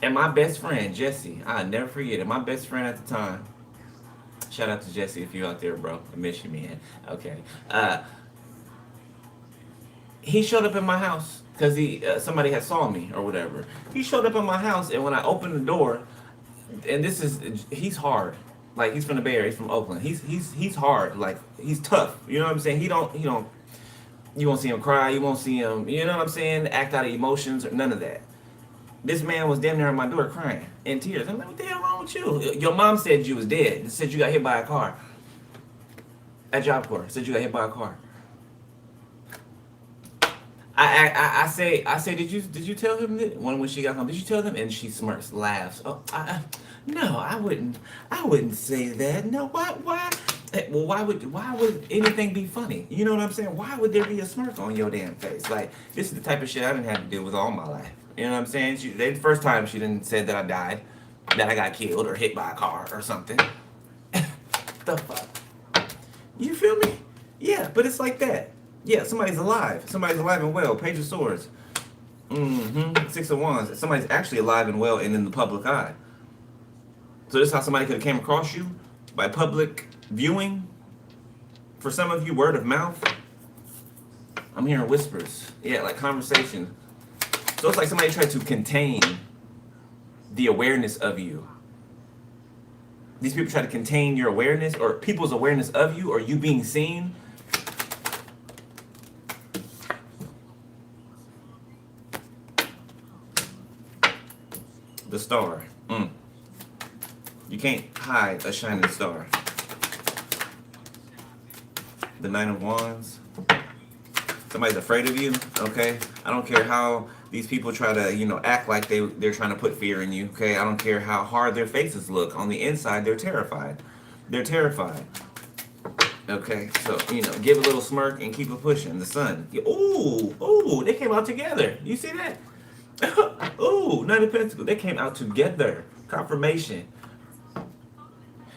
and my best friend, Jesse, I'll never forget it, my best friend at the time, shout out to Jesse if you're out there, bro. I miss you, man. Okay. He showed up in my house because somebody had saw me or whatever. He showed up in my house, and when I opened the door, and he's hard. Like, he's from the Bay Area, he's from Oakland. He's hard, like, he's tough. You know what I'm saying? You won't see him cry, you won't see him, you know what I'm saying, act out of emotions or none of that. This man was damn near at my door crying, in tears. I'm like, what the hell wrong with you? Your mom said you was dead. It said you got hit by a car. At Job Corps, said you got hit by a car. I say, did you tell him that when she got home? Did you tell them? And she smirks, laughs. Oh, no, I wouldn't say that. No, why? Well, why would anything be funny? You know what I'm saying? Why would there be a smirk on your damn face? Like, this is the type of shit I didn't have to deal with all my life. You know what I'm saying? The first time she didn't say that I died, that I got killed or hit by a car or something. The fuck? You feel me? Yeah, but it's like that. Yeah, somebody's alive. Somebody's alive and well. Page of Swords. Six of Wands. Somebody's actually alive and well and in the public eye. So this is how somebody could have came across you by public viewing. For some of you, word of mouth. I'm hearing whispers. Yeah, like conversation. So it's like somebody tried to contain the awareness of you. These people try to contain your awareness or people's awareness of you or you being seen. The star. You can't hide a shining star. The Nine of Wands. Somebody's afraid of you, okay? I don't care how these people try to, act like they're trying to put fear in you, okay? I don't care how hard their faces look. On the inside, they're terrified. They're terrified. Okay, so, give a little smirk and keep it pushing. The Sun. Ooh, they came out together. You see that? Ooh, Nine of Pentacles. They came out together. Confirmation.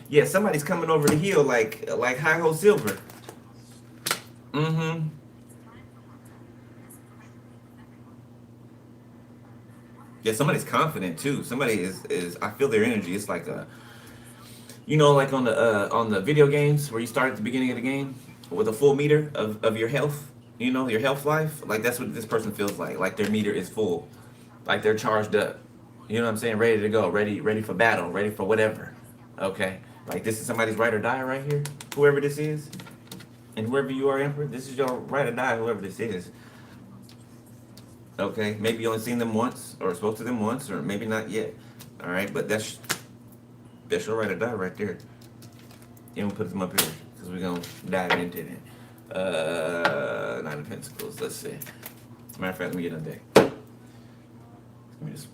Yeah, somebody's coming over the hill like high-ho silver. Yeah, somebody's confident too. Somebody is I feel their energy. It's like like on the video games where you start at the beginning of the game with a full meter of your health, your health life. Like that's what this person feels like. Like their meter is full. Like they're charged up. You know what I'm saying? Ready to go, ready for battle, ready for whatever. Okay? Like this is somebody's ride or die right here. Whoever this is. And whoever you are, Emperor, this is your ride or die, whoever this is. Okay, maybe you only seen them once, or spoke to them once, or maybe not yet. All right, but that's your ride or die right there. And we'll put them up here because we're gonna dive into it. Nine of Pentacles. Let's see. Matter of fact, let me get on deck. Let me just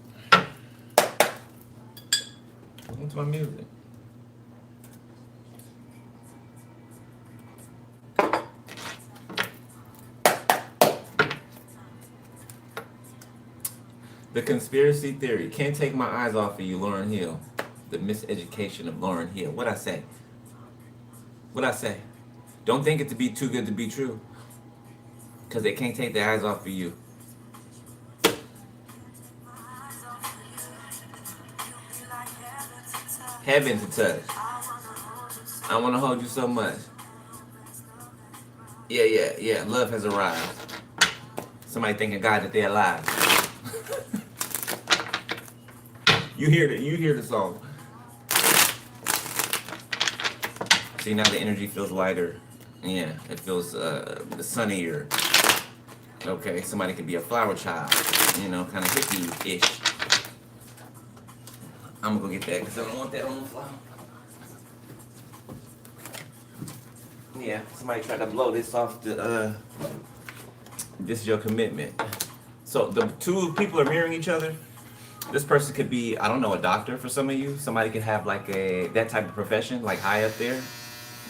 listen to my music. The conspiracy theory. Can't take my eyes off of you, Lauryn Hill. The miseducation of Lauryn Hill. What'd I say? What'd I say? Don't think it to be too good to be true. Because they can't take their eyes off of you. Heaven to touch. I want to hold you so much. Yeah. Love has arrived. Somebody thanking God that they're alive. You hear the song. See, now the energy feels lighter. Yeah, it feels sunnier. Okay, somebody could be a flower child, kind of hippie-ish. I'm gonna go get that because I don't want that on the flower. Yeah, somebody tried to blow this off the, this is your commitment. So the two people are mirroring each other. This person could be, I don't know, a doctor for some of you. Somebody could have like that type of profession, like high up there.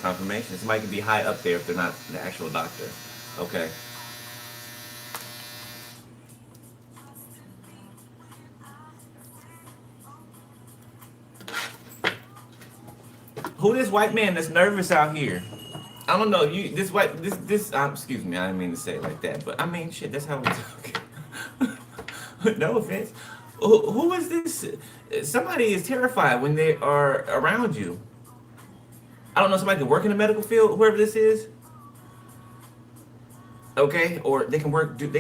Confirmation. Somebody could be high up there if they're not the actual doctor. Okay. Who this white man that's nervous out here? I don't know. Excuse me, I didn't mean to say it like that, but I mean, shit, that's how we talk. No offense. Who is this? Somebody is terrified when they are around you. I don't know, somebody can work in the medical field, whoever this is. Okay, or they can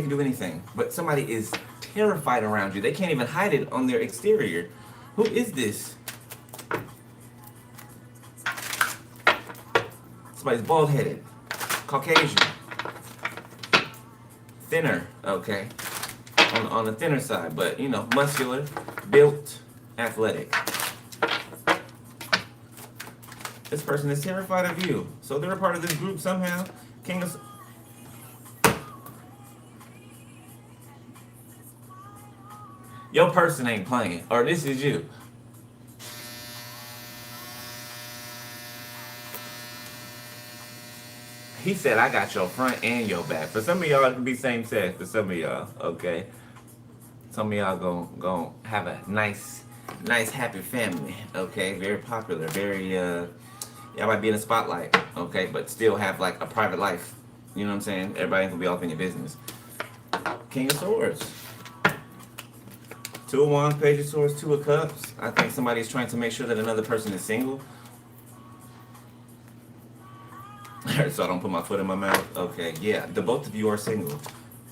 do anything. But somebody is terrified around you. They can't even hide it on their exterior. Who is this? Somebody's bald-headed, Caucasian, thinner, okay, on the thinner side, but muscular, built, athletic. This person is terrified of you, so they're a part of this group somehow. King of... Your person ain't playing, or this is you. He said, I got your front and your back. For some of y'all, it can be same sex. For some of y'all, okay? Some of y'all gonna have a nice, happy family, okay? Very popular, very, y'all might be in the spotlight, okay? But still have, like, a private life. You know what I'm saying? Everybody ain't gonna be off in your business. King of Swords. Two of Wands, Page of Swords, Two of Cups. I think somebody's trying to make sure that another person is single. So I don't put my foot in my mouth. Okay, yeah, the both of you are single.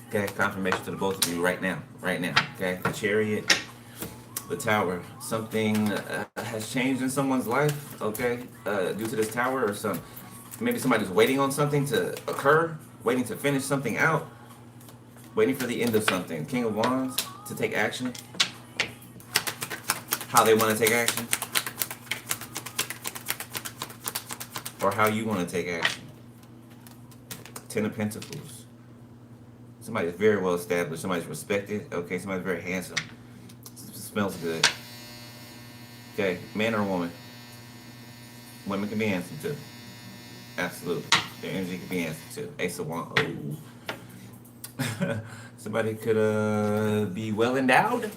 Okay, confirmation to the both of you right now, okay? The Chariot, The Tower. Something has changed in someone's life, okay, due to this Tower, or maybe somebody's waiting on something to occur, waiting to finish something out, waiting for the end of something. King of Wands, to take action. How they want to take action, or how you want to take action. Ten of Pentacles. Somebody's very well established. Somebody's respected. Okay, somebody's very handsome. Smells good. Okay, man or woman? Women can be handsome too. Absolutely. Their energy can be handsome too. Ace of Wands. Oh. Somebody could be well endowed.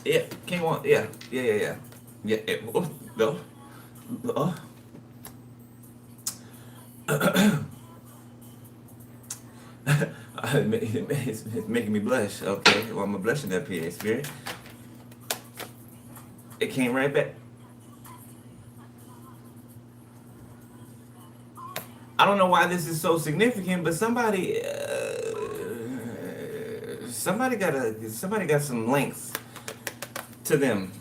Yeah, King of Wands. Yeah. Oh, no. Oh. It's making me blush. Okay, well, I'm blushing up here, Spirit. It came right back. I don't know why this is so significant, but somebody got some length to them.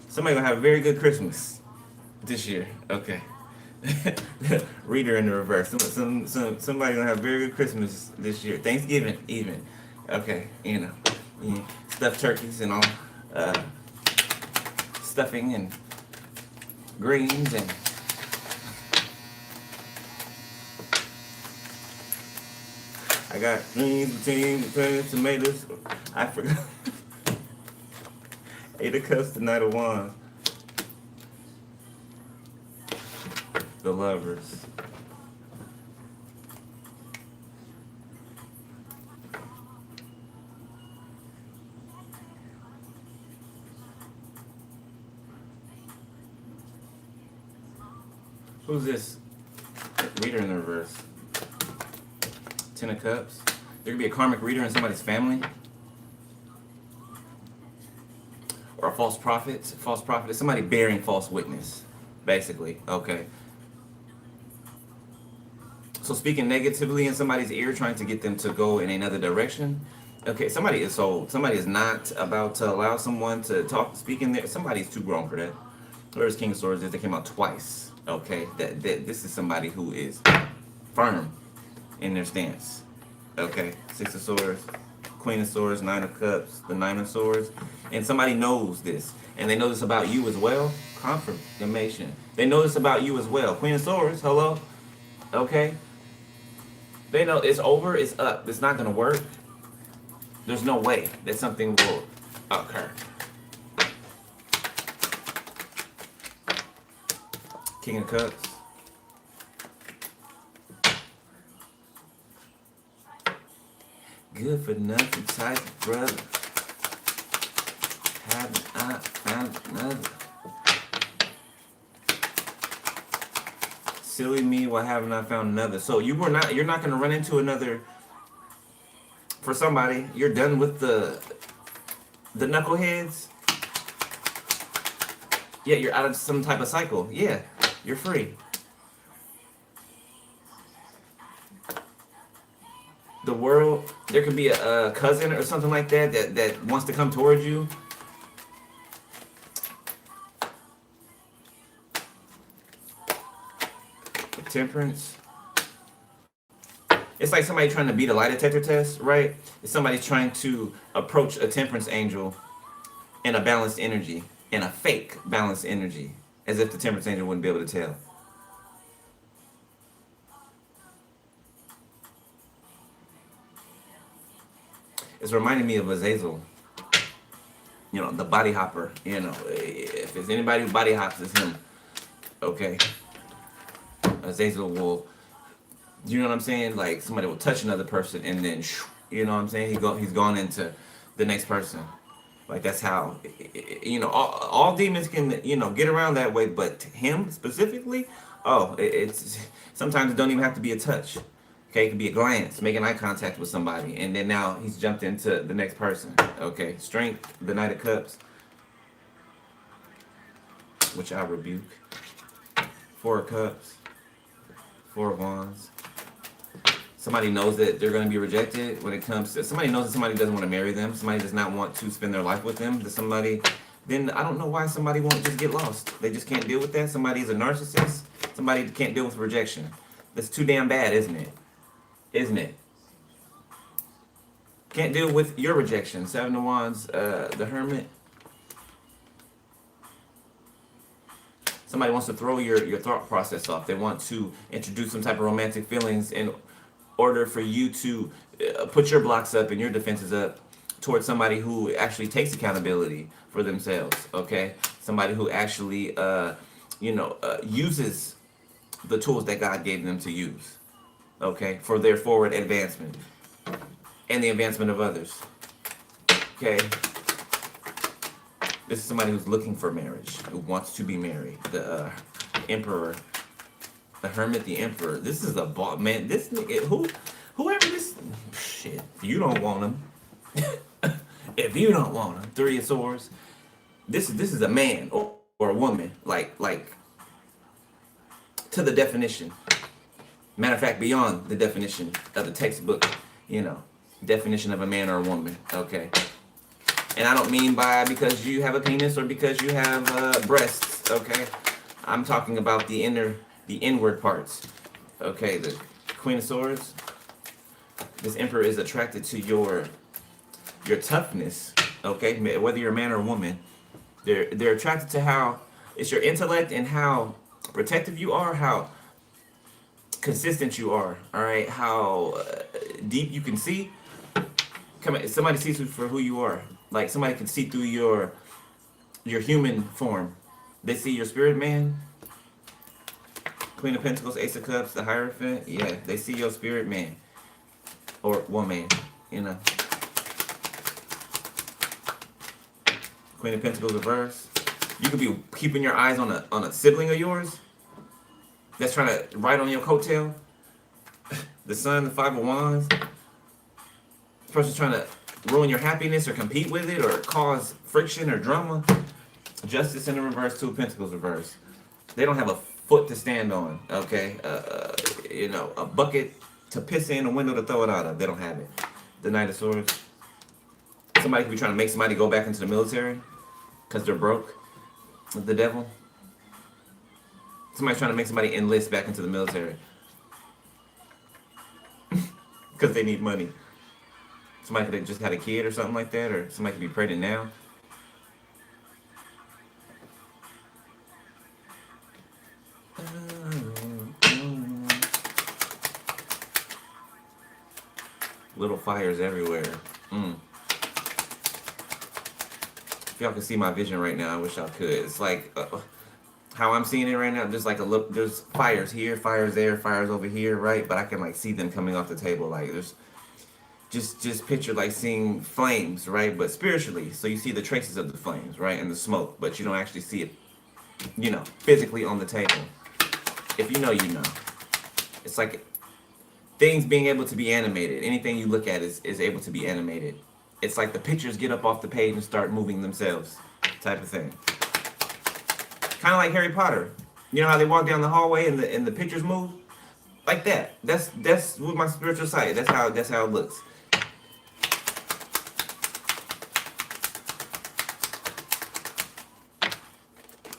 Somebody gonna have a very good Christmas this year. Okay. Reader in the reverse. Somebody gonna have a very good Christmas this year. Thanksgiving even. Okay, yeah, stuffed turkeys and all, stuffing and greens and I got greens, potatoes, tomatoes. I forgot. Eight of Cups, the Knight of Wands. The Lovers. Who's this? Reader in the reverse. Ten of Cups. There could be a karmic reader in somebody's family. Or a false prophet. False prophet is somebody bearing false witness, basically. Okay. So speaking negatively in somebody's ear, trying to get them to go in another direction. Okay, somebody is not about to allow someone to speak in there. Somebody's too grown for that. Where's King of Swords is? They came out twice. Okay, that this is somebody who is firm in their stance. Okay, Six of Swords, Queen of Swords, Nine of Cups, the Nine of Swords, and somebody knows this, and they know this about you as well. Confirmation. They know this about you as well. Queen of Swords, hello. Okay. They know it's over. It's up. It's not gonna work. There's no way that something will occur. King of Cups. Good for nothing type of brother. Haven't I found another? Silly me, why haven't I found another? So you're not gonna run into another. For somebody, you're done with the knuckleheads. Yeah, you're out of some type of cycle. Yeah, you're free. The world, there could be a cousin or something like that wants to come towards you. The Temperance. It's like somebody trying to beat a lie detector test, right? It's somebody trying to approach a temperance angel in a balanced energy, in a fake balanced energy, as if the temperance angel wouldn't be able to tell. It's reminding me of Azazel, the body hopper. If there's anybody who body hops, it's him. Okay, Azazel will. You know what I'm saying? Like somebody will touch another person and then, you know what I'm saying? He's gone into the next person. Like that's how, all demons can, get around that way. But him specifically, it's sometimes it don't even have to be a touch. Okay, it could be a glance, making eye contact with somebody, and then now he's jumped into the next person. Okay, Strength, the Knight of Cups, which I rebuke. Four of Cups. Four of Wands. Somebody knows that they're going to be rejected when it comes to, somebody knows that somebody doesn't want to marry them. Somebody does not want to spend their life with them. Then I don't know why somebody won't just get lost. They just can't deal with that. Somebody's a narcissist. Somebody can't deal with rejection. That's too damn bad, isn't it? Isn't it? Can't deal with your rejection. Seven of Wands, the Hermit. Somebody wants to throw your thought process off. They want to introduce some type of romantic feelings in order for you to put your blocks up and your defenses up towards somebody who actually takes accountability for themselves, okay? Somebody who actually, uses the tools that God gave them to use, okay, for their forward advancement and the advancement of others, okay? This is somebody who's looking for marriage, who wants to be married. The Emperor, the Hermit, the Emperor. This is a boss, man. This nigga, whoever this shit. If you don't want him, if you don't want him, Three of Swords. This is a man or a woman, like to the definition. Matter of fact, beyond the definition of the textbook, definition of a man or a woman. Okay. And I don't mean by because you have a penis or because you have breasts, okay? I'm talking about the inward parts, okay? The Queen of Swords. This Emperor is attracted to your toughness, okay? Whether you're a man or a woman, they're attracted to how it's your intellect and how protective you are, how consistent you are, all right? How deep you can see. Somebody sees you for who you are. Like somebody can see through your human form. They see your spirit man. Queen of Pentacles, Ace of Cups, the Hierophant. Yeah, they see your spirit man. Or woman, Queen of Pentacles reverse. You could be keeping your eyes on a sibling of yours that's trying to ride on your coattail. The Sun, the Five of Wands. This person's trying to ruin your happiness or compete with it or cause friction or drama. Justice in the reverse, Two of Pentacles reverse. They don't have a foot to stand on, okay? A bucket to piss in, a window to throw it out of. They don't have it. The Knight of Swords. Somebody could be trying to make somebody go back into the military because they're broke. The Devil. Somebody's trying to make somebody enlist back into the military because they need money. Somebody could have just had a kid or something like that, or somebody could be pregnant now. Little fires everywhere. If y'all can see my vision right now, I wish y'all could. It's like how I'm seeing it right now. Just like there's fires here, fires there, fires over here, right? But I can like see them coming off the table. Like there's just picture like seeing flames, right? But spiritually, so you see the traces of the flames, right, and the smoke, but you don't actually see it, physically on the table. If you know, you know. It's like things being able to be animated. Anything you look at is able to be animated. It's like the pictures get up off the page and start moving themselves, type of thing. Kind of like Harry Potter. You know how they walk down the hallway and the pictures move? Like that. That's with my spiritual sight. That's how it looks.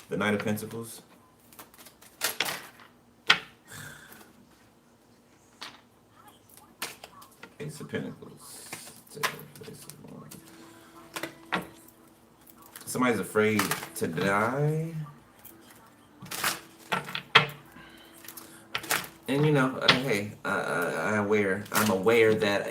The Knight of Pentacles. Ace of Pentacles. Somebody's afraid to die. And hey, I'm aware that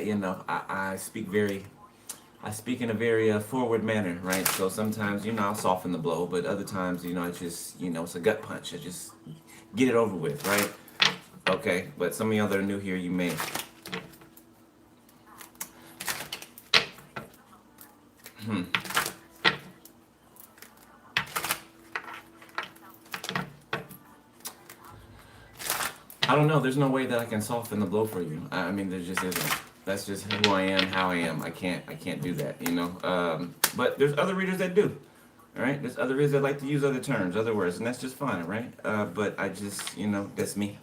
I speak in a very forward manner, right? So sometimes I'll soften the blow, but other times I just it's a gut punch. I just get it over with, right? Okay, but some of y'all that are new here, you may. I don't know. There's no way that I can soften the blow for you. I mean, there just isn't. That's just who I am, how I am. I can't do that, But there's other readers that do. All right. There's other readers that like to use other terms, other words, and that's just fine, right? But I just, that's me.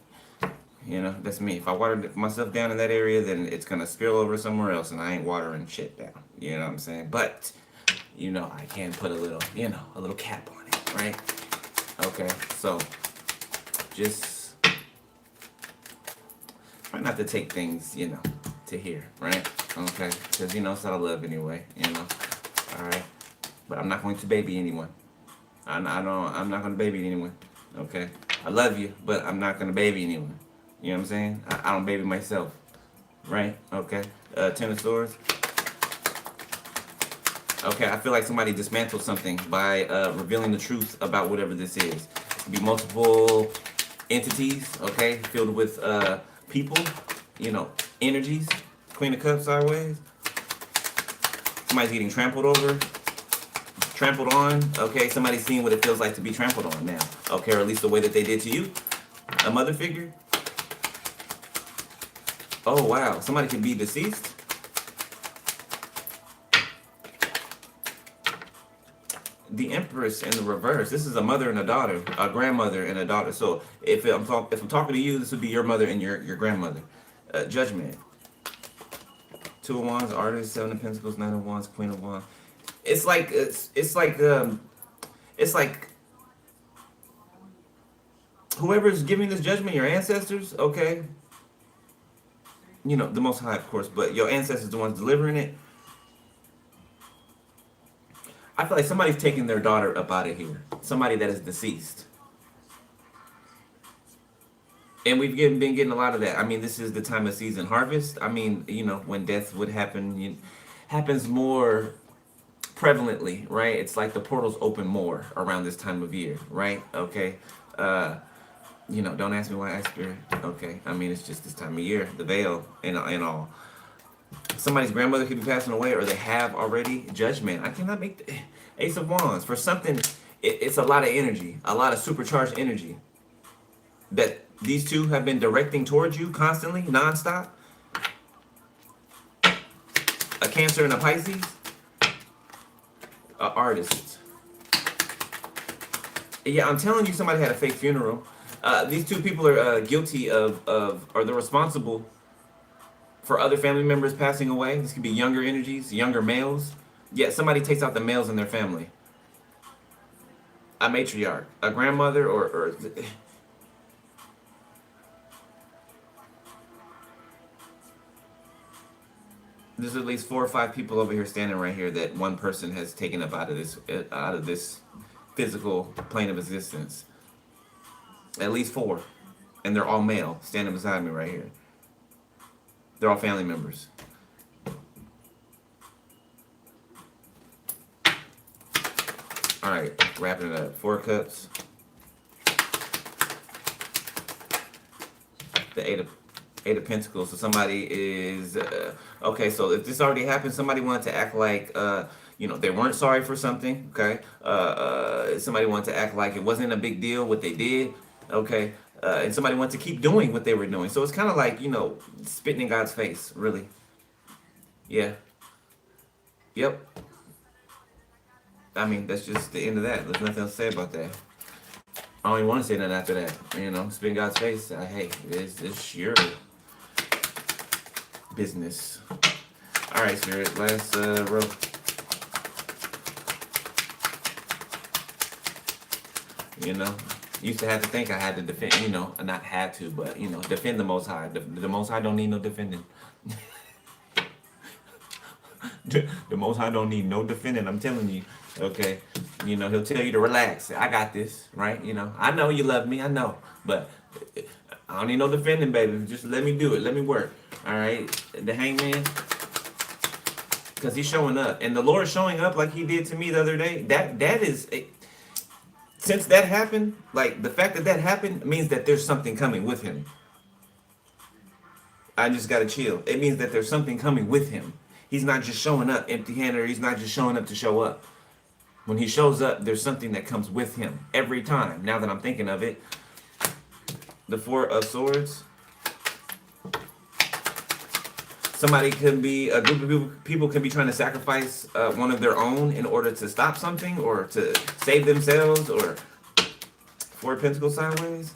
You know, that's me. If I water myself down in that area, then it's gonna spill over somewhere else, and I ain't watering shit down. You know what I'm saying? But you know, I can put a little, you know, a little cap on it, right? Okay, so just try not to take things, you know, to here, right? Okay, because you know it's out of love anyway, you know. All right, but I'm not going to baby anyone. I'm not going to baby anyone. Okay, I love you, but I'm not going to baby anyone. You know what I'm saying? I don't baby myself, right? Okay, Ten of Swords. Okay, I feel like somebody dismantled something by revealing the truth about whatever this is. It could be multiple entities, okay, filled with people, you know, energies. Queen of Cups sideways. Somebody's getting trampled over, trampled on. Okay, somebody's seeing what it feels like to be trampled on now. Okay, or at least the way that they did to you. A mother figure. Oh, wow. Somebody could be deceased. The Empress in the reverse. This is a mother and a daughter, a grandmother and a daughter. So if I'm talking to you, this would be your mother and your grandmother. Judgment. Two of Wands, Artist, Seven of Pentacles, Nine of Wands, Queen of Wands. It's like whoever's giving this judgment, your ancestors, okay. You know, the Most High, of course, but your ancestors, the ones delivering it. I feel like somebody's taking their daughter up out of here. Somebody that is deceased. And we've been getting a lot of that. I mean, this is the time of season harvest. I mean, you know, when death would happen, happens more prevalently, right? It's like the portals open more around this time of year, right? Okay. You know, don't ask me why I ask Spirit. Okay. I mean, it's just this time of year, the veil and all. Somebody's grandmother could be passing away, or they have already. Judgment. I cannot make the Ace of Wands. For something, it's a lot of energy, a lot of supercharged energy that these two have been directing towards you constantly, nonstop. A Cancer and a Pisces. An artist. Yeah, I'm telling you, somebody had a fake funeral. These two people are guilty of, or they're responsible for other family members passing away. This could be younger energies, younger males. Yeah, somebody takes out the males in their family. A matriarch, a grandmother, or there's at least 4 or 5 people over here standing right here that one person has taken up out of this physical plane of existence. At least 4, and they're all male, standing beside me right here. They're all family members. All right, wrapping it up. 4 of Cups. The Eight of Pentacles. So somebody is okay. So if this already happened, somebody wanted to act like you know, they weren't sorry for something. Okay. Somebody wanted to act like it wasn't a big deal what they did. Okay. And somebody wanted to keep doing what they were doing. So it's kind of like, you know, spitting in God's face, really. Yeah. Yep. I mean, that's just the end of that. There's nothing else to say about that. I don't even want to say nothing after that. You know, spit in God's face. Hey, it's your business. All right, Spirit. Last row. You know, used to have to think I had to defend, you know, not had to, but, you know, defend the Most High. The Most High don't need no defending. The Most High don't need no defending, I'm telling you. Okay, you know, he'll tell you to relax. I got this, right? You know, I know you love me, I know, but I don't need no defending, baby. Just let me do it. Let me work. All right, the Hangman, because he's showing up, and the Lord showing up like he did to me the other day. That is, since that happened, like the fact that that happened means that there's something coming with him. I just gotta chill. It means that there's something coming with him. He's not just showing up empty-handed, or he's not just showing up to show up. When he shows up, there's something that comes with him every time. Now that I'm thinking of it, the 4 of Swords. Somebody can be, a group of people can be trying to sacrifice one of their own in order to stop something or to save themselves, or 4 of Pentacles sideways.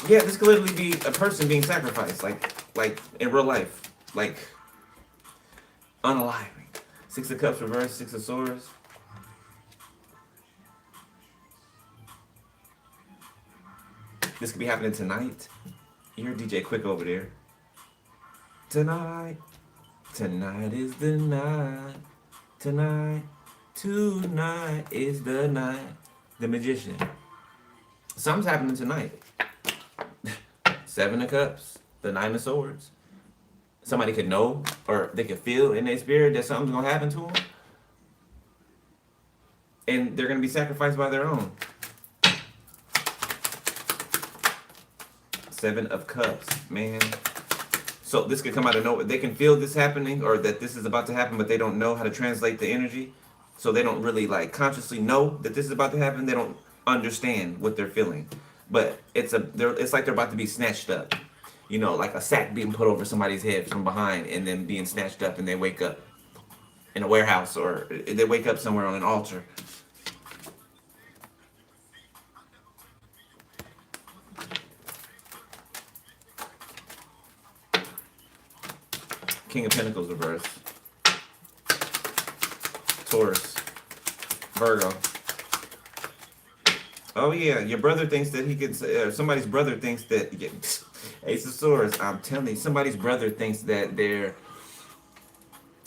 Yeah, this could literally be a person being sacrificed, like in real life, like unaliving. Six of Cups reverse, Six of Swords. This could be happening tonight. You hear DJ Quick over there. Tonight, tonight is the night. Tonight, tonight is the night. The Magician. Something's happening tonight. Seven of Cups, the Nine of Swords. Somebody could know, or they could feel in their spirit that something's gonna happen to them, and they're gonna be sacrificed by their own. Seven of Cups, man. So this could come out of nowhere. They can feel this happening, or that this is about to happen, but they don't know how to translate the energy. So they don't really like consciously know that this is about to happen. They don't understand what they're feeling, but it's like they're about to be snatched up. You know, like a sack being put over somebody's head from behind and then being snatched up, and they wake up in a warehouse, or they wake up somewhere on an altar. King of Pentacles reverse. Taurus. Virgo. Oh yeah, your brother thinks that he can. Somebody's brother thinks that. Yeah, Ace of Swords. I'm telling you, somebody's brother thinks that they're.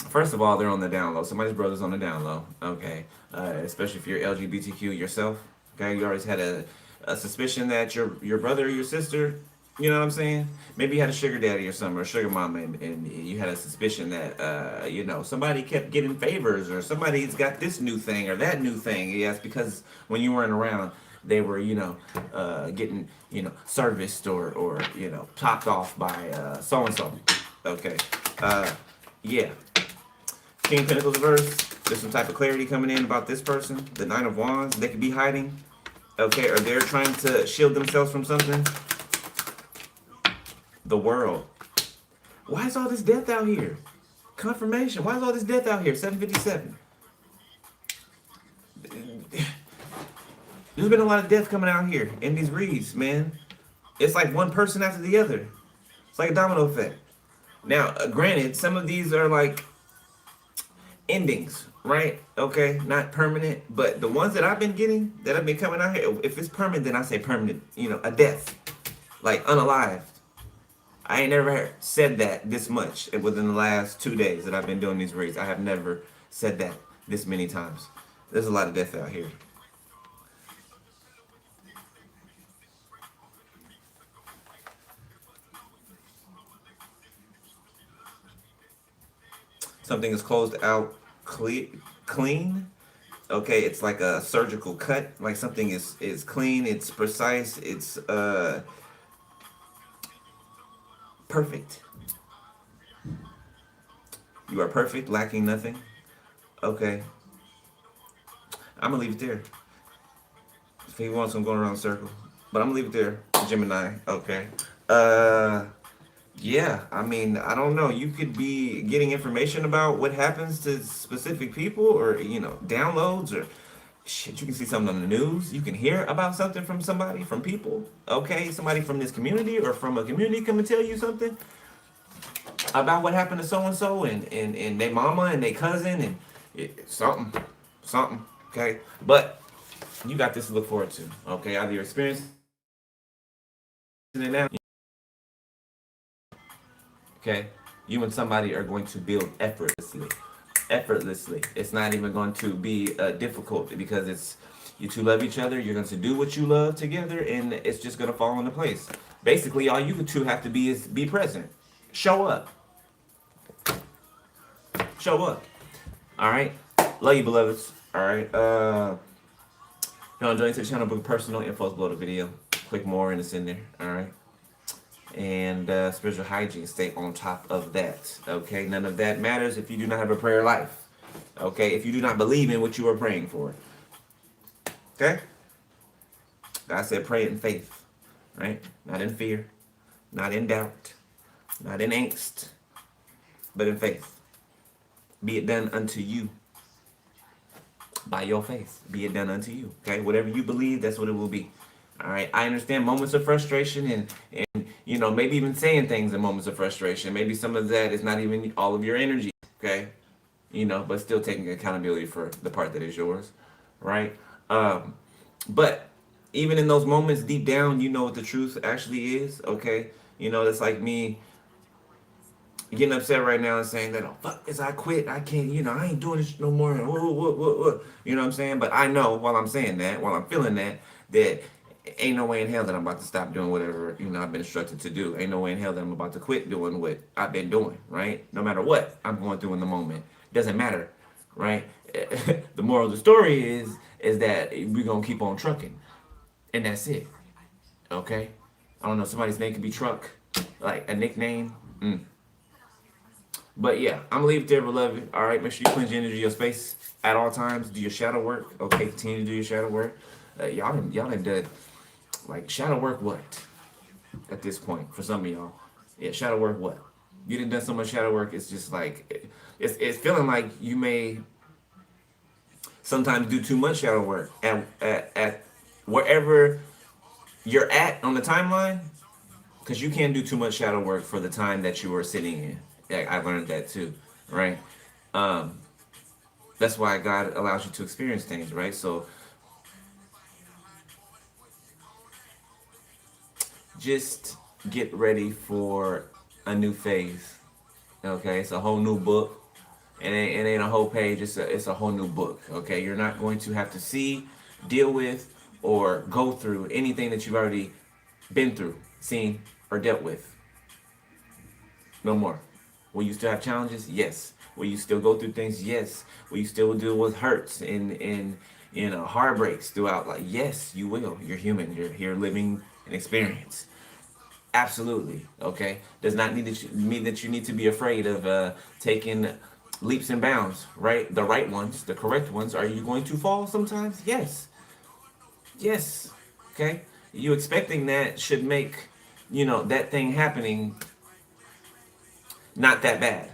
First of all, they're on the down low. Somebody's brother's on the down low. Okay, especially if you're LGBTQ yourself. Okay, you always had a suspicion that your brother or your sister. You know what I'm saying? Maybe you had a sugar daddy or something, or a sugar mama, and you had a suspicion that somebody kept getting favors, or somebody's got this new thing or that new thing. Yes, because when you weren't around, they were getting serviced or topped off by so and so. Okay, yeah. King of Pentacles reverse. There's some type of clarity coming in about this person. The Nine of Wands. They could be hiding. Okay, or they're trying to shield themselves from something. The World. Why is all this death out here? Confirmation. Why is all this death out here? 757. There's been a lot of death coming out here in these reads, man. It's like one person after the other. It's like a domino effect. Now, granted, some of these are like endings, right? Okay, not permanent, but the ones that I've been getting, that have been coming out here, if it's permanent, then I say permanent, a death, like unalived. I ain't never said that this much within the last 2 days that I've been doing these reads. I have never said that this many times. There's a lot of death out here. Something is closed out clean. Okay, it's like a surgical cut. Like something is clean, it's precise, it's perfect. You are perfect, lacking nothing. Okay. I'm gonna leave it there. If he wants, I'm going around the circle. But I'm gonna leave it there. Gemini. Okay. Yeah, I mean, I don't know. You could be getting information about what happens to specific people, or downloads, or shit. You can see something on the news. You can hear about something from somebody, from people. Okay, somebody from this community or from a community come and tell you something about what happened to so and so and their mama and their cousin and something. Okay, but you got this to look forward to. Okay, either you're experiencing it now. Okay, you and somebody are going to build effortlessly. It's not even going to be difficult, because you two love each other. You're going to do what you love together, and it's just going to fall into place. Basically, all you two have to be is be present. Show up. All right. Love you, beloveds. All right. If you want to join to the channel, book personal info below the video. Click more and it's in there. All right. And spiritual hygiene, stay on top of that. Okay, none of that matters if you do not have a prayer life. Okay, if you do not believe in what you are praying for. Okay, God said pray in faith, right? Not in fear, not in doubt, not in angst, but in faith. Be it done unto you by your faith. Be it done unto you. Okay, whatever you believe, that's what it will be. All right. I understand moments of frustration and maybe even saying things in moments of frustration. Maybe some of that is not even all of your energy. Okay. But still taking accountability for the part that is yours. Right. But even in those moments, deep down, you know what the truth actually is. Okay. That's like me getting upset right now and saying that, oh, fuck this, I quit. I can't, I ain't doing this no more. Whoa. You know what I'm saying? But I know while I'm saying that, while I'm feeling that ain't no way in hell that I'm about to stop doing whatever, I've been instructed to do. Ain't no way in hell that I'm about to quit doing what I've been doing, right? No matter what I'm going through in the moment. Doesn't matter, right? The moral of the story is that we're going to keep on trucking. And that's it, okay? I don't know, somebody's name could be Truck, like a nickname. But yeah, I'm gonna leave it there, beloved. All right, make sure you cleanse your energy, your space at all times. Do your shadow work. Okay, continue to do your shadow work. Y'all done like shadow work. What at this point for some of y'all? Yeah, shadow work. What you done so much shadow work. It's just like it's feeling like you may sometimes do too much shadow work at wherever you're at on the timeline, because you can't do too much shadow work for the time that you are sitting in. Yeah, I learned that too, right? Um, that's why God allows you to experience things, right? So just get ready for a new phase. Okay, it's a whole new book. It ain't a whole page. It's a whole new book. Okay, you're not going to have to see, deal with, or go through anything that you've already been through, seen, or dealt with. No more. Will you still have challenges? Yes. Will you still go through things? Yes. Will you still deal with hurts and heartbreaks throughout? Like, yes, you will. You're human. You're here living an experience. Absolutely. Okay. Does not mean that you need to be afraid of taking leaps and bounds. Right. The right ones, the correct ones. Are you going to fall sometimes? Yes. Yes. Okay. You expecting that should make that thing happening not that bad.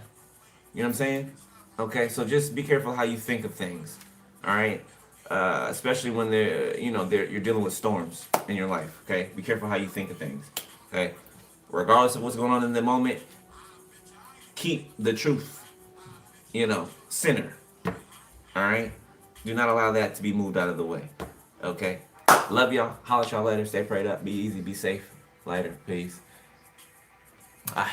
You know what I'm saying? Okay, so just be careful how you think of things. All right, especially when you're dealing with storms in your life. Okay, be careful how you think of things. Okay, regardless of what's going on in the moment, keep the truth. Center. All right, do not allow that to be moved out of the way. Okay, love y'all. Holla at y'all later. Stay prayed up. Be easy. Be safe. Later. Peace. Bye.